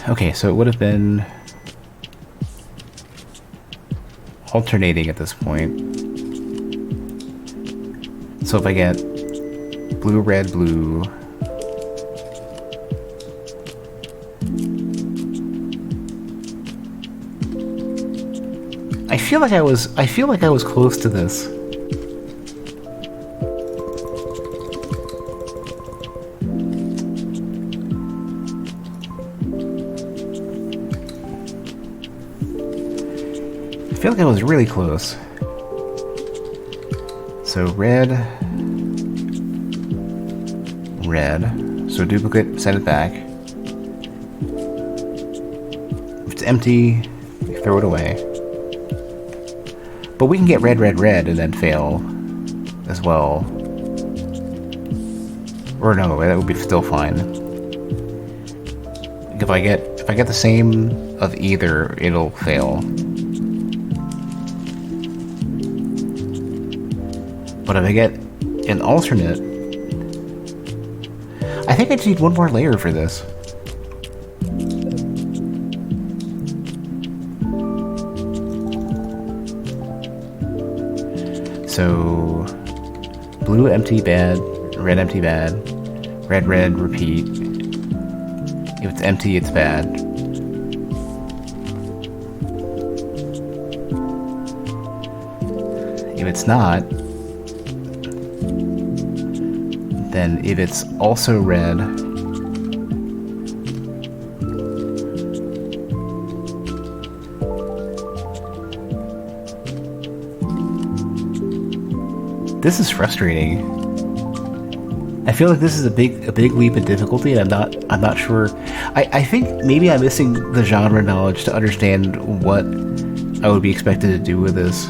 Okay, so it would have been alternating at this point. So if I get blue, red, blue, I feel like I was close to this. I feel like I was really close. So red, red. So duplicate, send it back. If it's empty, throw it away. But we can get red, red, red, and then fail as well. Or no, that would be still fine. If I get the same of either, it'll fail. But if I get an alternate, I think I just need one more layer for this. So, blue empty bad, red empty bad, red red repeat. If it's empty, it's bad. If it's not, then if it's also red, this is frustrating. I feel like this is a big leap in difficulty, and I'm not sure. I think maybe I'm missing the genre knowledge to understand what I would be expected to do with this.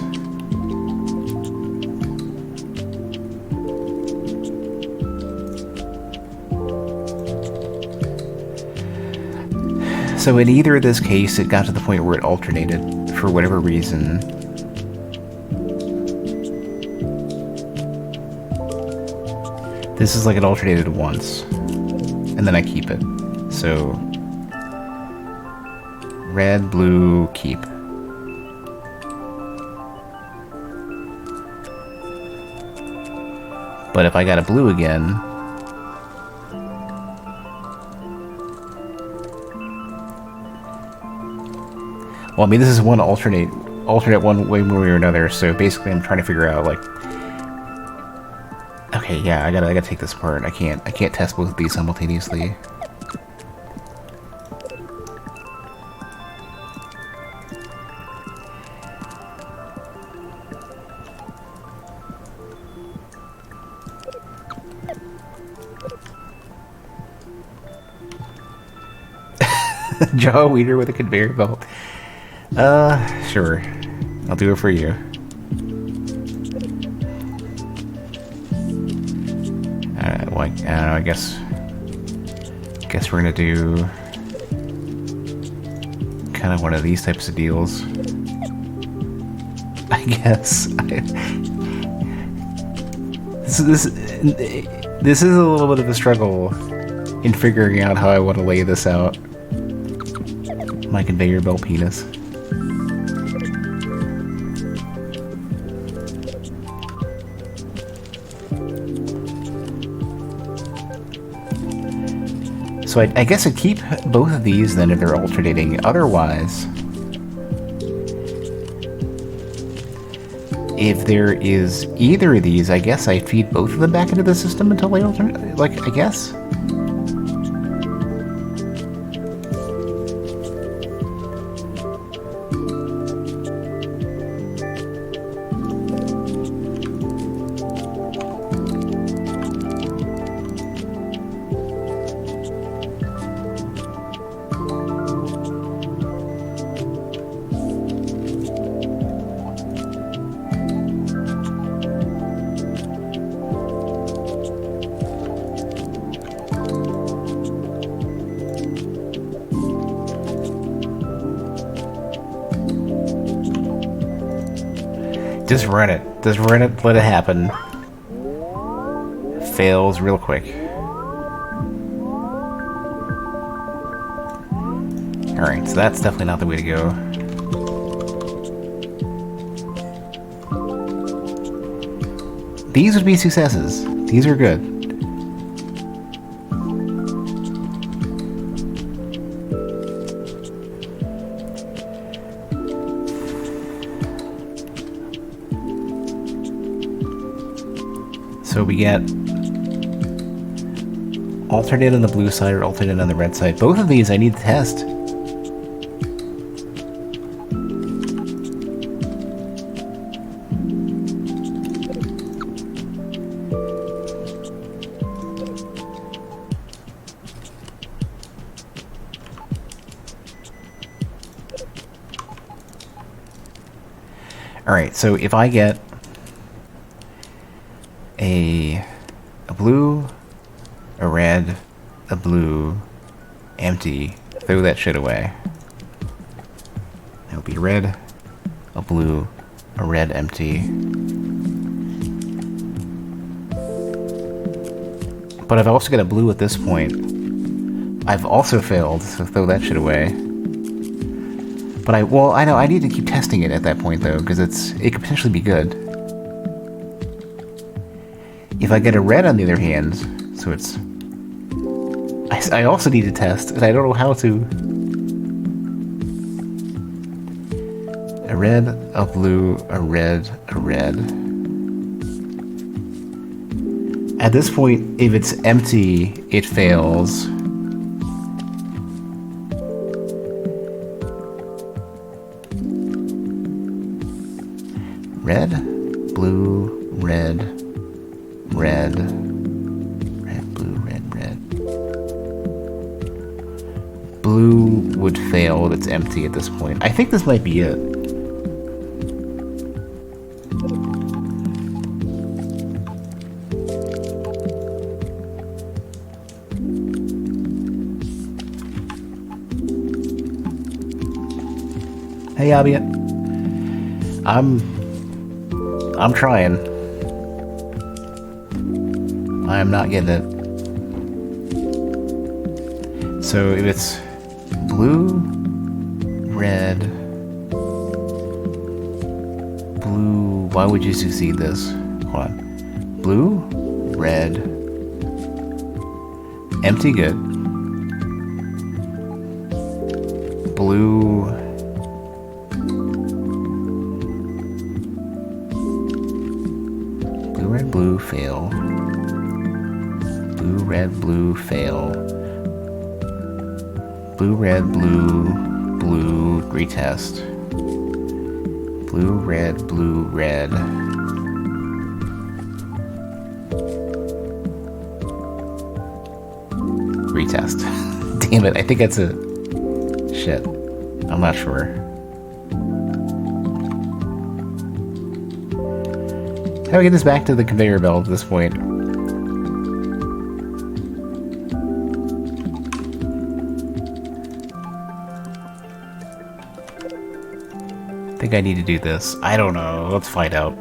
So in either of this case, it got to the point where it alternated for whatever reason. This is like it alternated once, and then I keep it. So, red, blue, keep. But if I got a blue again, well, I mean, this is one alternate one way or another. So basically, I'm trying to figure out like, okay, yeah, I gotta take this apart. I can't test both of these simultaneously. Jaw weeder with a conveyor belt. Sure. I'll do it for you. Well, I don't know, I guess we're gonna do kind of one of these types of deals. I guess. This is a little bit of a struggle in figuring out how I want to lay this out. My conveyor belt penis. So I guess I'd keep both of these then if they're alternating. Otherwise, if there is either of these, I guess I feed both of them back into the system until they alternate. Like, I guess. Just run it. Just run it, let it happen. Fails real quick. Alright, so that's definitely not the way to go. These would be successes. These are good. So we get alternate on the blue side or alternate on the red side. Both of these I need to test. Alright, so if I get a blue, a red, a blue, empty, throw that shit away. It'll be red, a blue, a red, empty. But I've also got a blue at this point. I've also failed, so throw that shit away. But I know I need to keep testing it at that point though, because it could potentially be good. If I get a red on the other hand, so it's... I also need to test, and I don't know how to. A red, a blue, a red, a red. At this point, if it's empty, it fails. Red, blue, red, red, red, blue, red, red. Blue would fail if it's empty at this point. I think this might be it. Hey, Abby. I'm trying. I'm not getting it. So if it's blue, red, blue, why would you succeed this? Hold on. Blue, red, empty, good. Blue, blue, red, blue, fail. Blue, red, blue, fail. Blue, red, blue, blue, retest. Blue, red, blue, red. Retest. Damn it, I think that's a... Shit. I'm not sure. How do we get this back to the conveyor belt at this point? I think I need to do this. I don't know. Let's find out.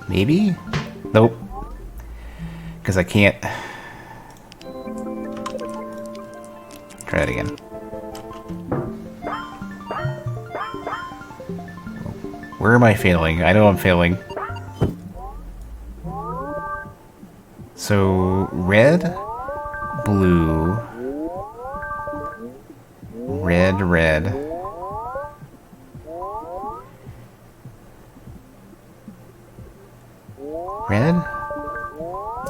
Maybe? Nope. Because I can't... Try it again. Where am I failing? I know I'm failing. So, red, blue, red, red. Red?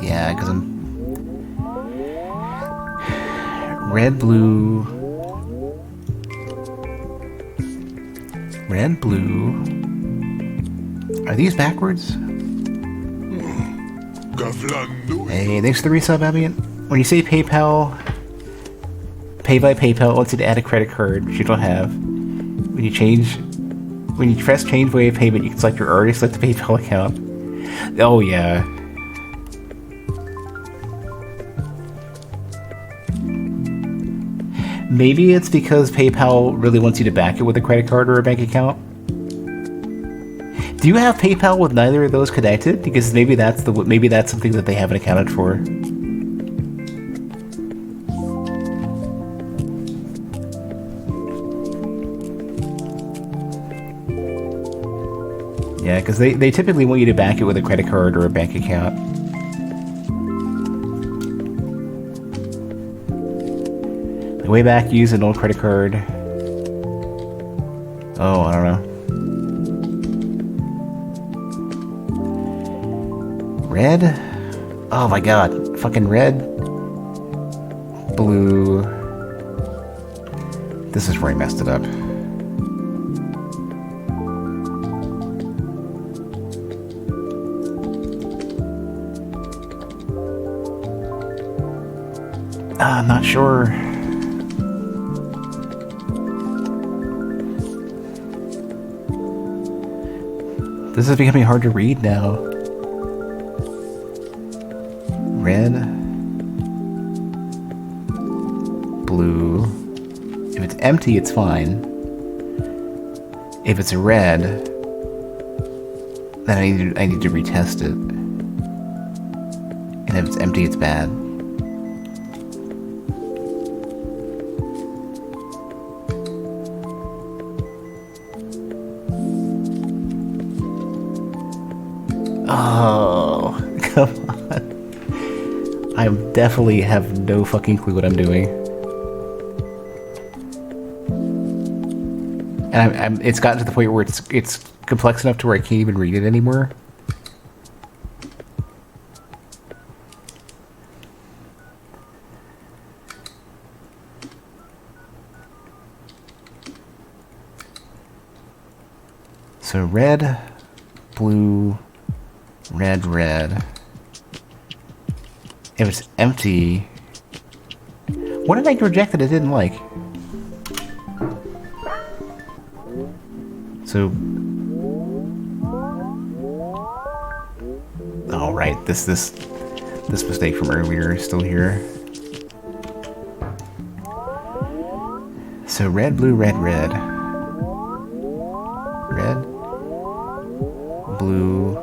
Yeah, because I'm... Red, blue... Red, blue... Are these backwards? Hey, thanks for the resub, Ambient. When you say PayPal, pay by PayPal, it wants you to add a credit card, which you don't have. When you press change way of payment, you can select your already selected PayPal account. Oh yeah. Maybe it's because PayPal really wants you to back it with a credit card or a bank account. Do you have PayPal with neither of those connected? Because maybe that's something that they haven't accounted for. Yeah, because they typically want you to back it with a credit card or a bank account. Way back, use an old credit card. Oh, I don't know. Red? Oh my god. Fucking red. Blue. This is where I messed it up. I'm not sure. This is becoming hard to read now. Red. Blue. If it's empty, it's fine. If it's red, then I need to retest it. And if it's empty, it's bad. Oh, come on. I definitely have no fucking clue what I'm doing. And it's gotten to the point where it's complex enough to where I can't even read it anymore. So red, blue, red, red. If it's empty... What did I reject that I didn't like? So... Oh, right. This mistake from earlier is still here. So red, blue, red, red. Red, blue,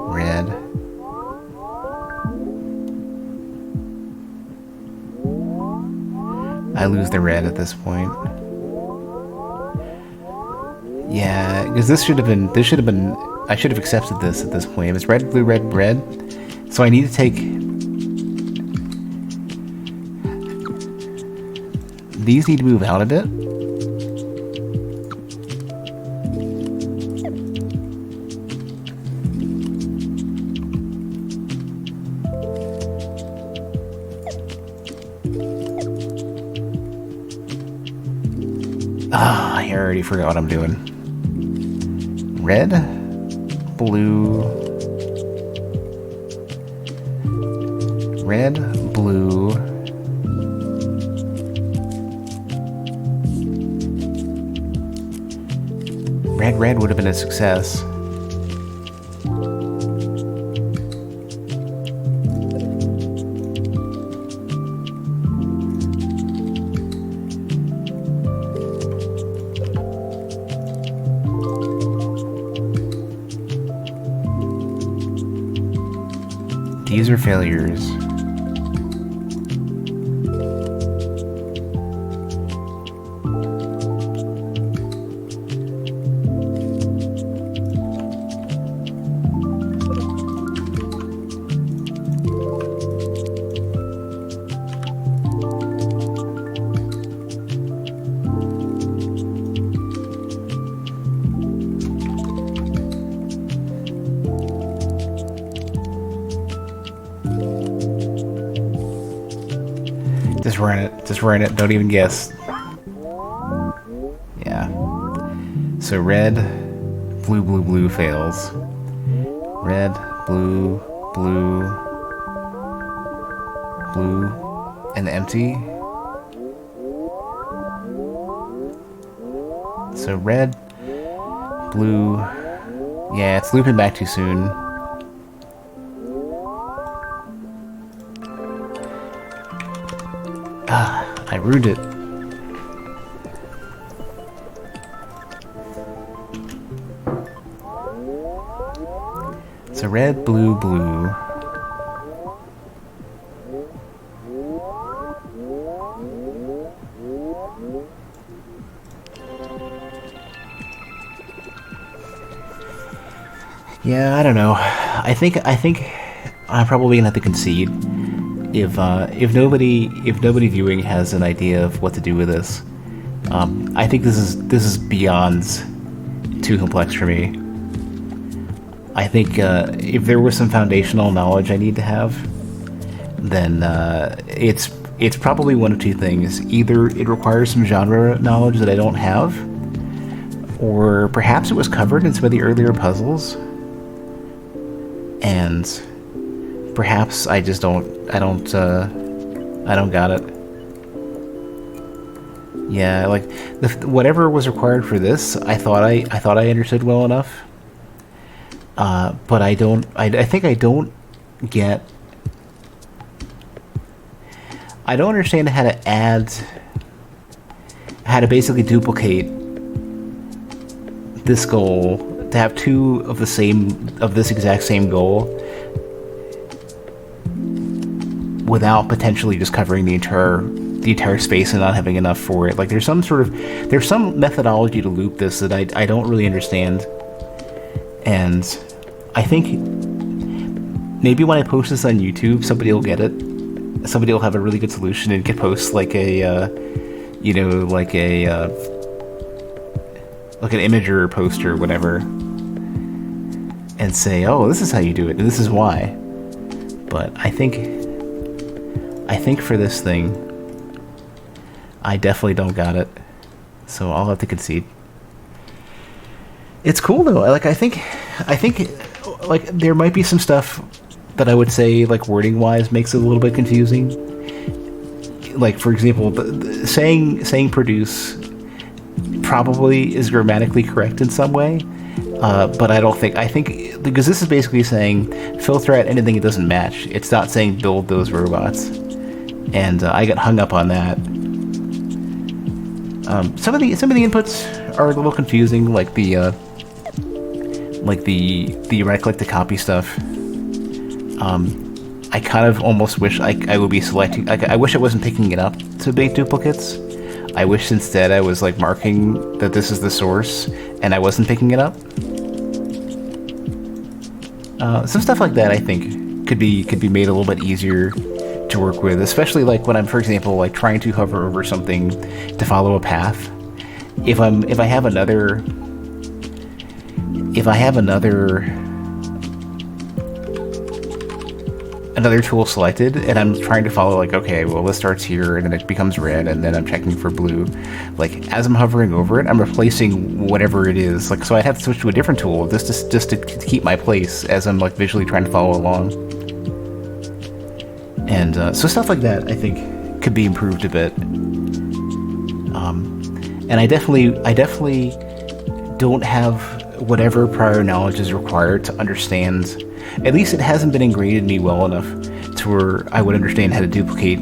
red. I lose the red at this point. Yeah, because this should have been, I should have accepted this at this point. It was red, blue, red, red. So I need to take... These need to move out a bit. Ah, I already forgot what I'm doing. Red, blue, red, blue, red would have been a success. These are failures. Just run it, don't even guess. Yeah. So red, blue, blue, blue fails. Red, blue, blue, blue, and empty. So red, blue, yeah, it's looping back too soon. Ah, I ruined it. So red, blue, blue. Yeah, I don't know. I think I'm probably gonna have to concede. If nobody viewing has an idea of what to do with this, I think this is beyond too complex for me. I think if there was some foundational knowledge I need to have, then it's probably one of two things. Either it requires some genre knowledge that I don't have, or perhaps it was covered in some of the earlier puzzles, and perhaps I just don't got it. Yeah, like whatever was required for this, I thought I understood well enough. But I don't. I think I don't get. I don't understand how to add. How to basically duplicate this goal to have two of this exact same goal, without potentially just covering the entire space and not having enough for it. Like there's some methodology to loop this that I don't really understand. And I think maybe when I post this on YouTube, somebody will get it. Somebody will have a really good solution and can post like an image or post or whatever, and say, "Oh, this is how you do it, and this is why." But I think for this thing, I definitely don't got it, so I'll have to concede. It's cool though. I think like there might be some stuff that I would say like wording wise makes it a little bit confusing. Like for example, saying produce probably is grammatically correct in some way, but I think because this is basically saying filter out anything it doesn't match. It's not saying build those robots, and I got hung up on that. Some of the inputs are a little confusing, like the right click to copy stuff. I kind of almost wish I would be selecting. I wish I wasn't picking it up to make duplicates. I wish instead I was like marking that this is the source, and I wasn't picking it up. Some stuff like that I think could be made a little bit easier to work with, especially like when I'm, for example, like trying to hover over something to follow a path. If I have another tool selected and I'm trying to follow, like, okay, well, this starts here and then it becomes red and then I'm checking for blue. Like, as I'm hovering over it, I'm replacing whatever it is. Like, so I'd have to switch to a different tool just to keep my place as I'm like visually trying to follow along. And so stuff like that, I think, could be improved a bit. And I definitely don't have whatever prior knowledge is required to understand. At least it hasn't been ingrained in me well enough to where I would understand how to duplicate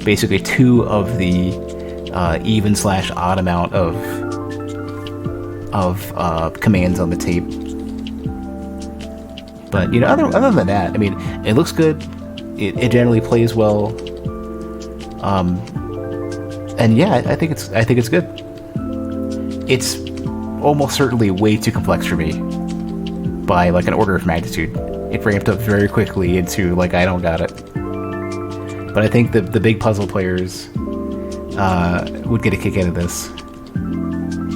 basically 2 of the even/odd amount of commands on the tape. But you know, other than that, I mean, it looks good. It generally plays well. And yeah, I think it's good. It's almost certainly way too complex for me by like an order of magnitude. It ramped up very quickly into like, I don't got it. But I think the big puzzle players would get a kick out of this.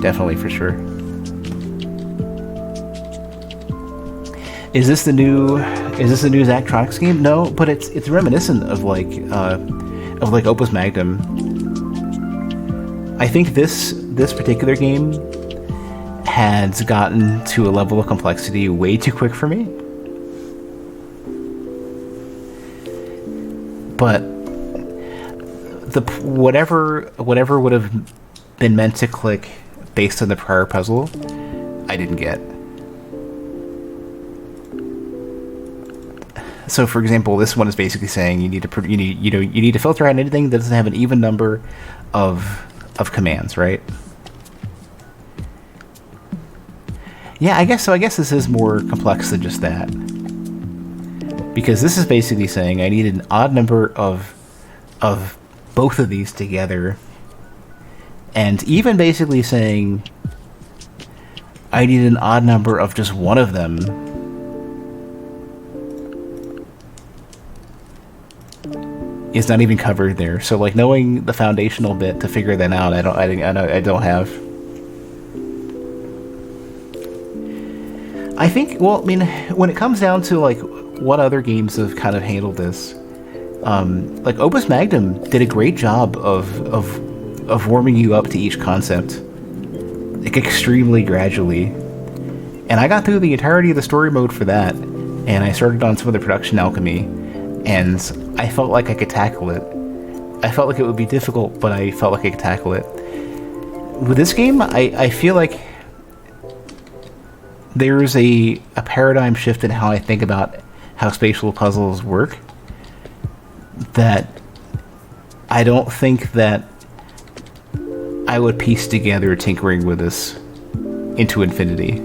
Definitely, for sure. Is this the new Zachtronics game? No, but it's reminiscent of like Opus Magnum. I think this particular game has gotten to a level of complexity way too quick for me. But whatever would have been meant to click based on the prior puzzle, I didn't get. So, for example, this one is basically saying you need to filter out anything that doesn't have an even number of commands, right? Yeah, I guess so. I guess this is more complex than just that, because this is basically saying I need an odd number of both of these together, and even basically saying I need an odd number of just one of them. Is not even covered there. So, like, knowing the foundational bit to figure that out, I don't have. I think, well, I mean, when it comes down to like what other games have kind of handled this, like Opus Magnum did a great job of warming you up to each concept, like extremely gradually. And I got through the entirety of the story mode for that, and I started on some of the production alchemy, and I felt like I could tackle it. I felt like it would be difficult, but I felt like I could tackle it. With this game, I feel like there's a paradigm shift in how I think about how spatial puzzles work that I don't think that I would piece together tinkering with this into infinity.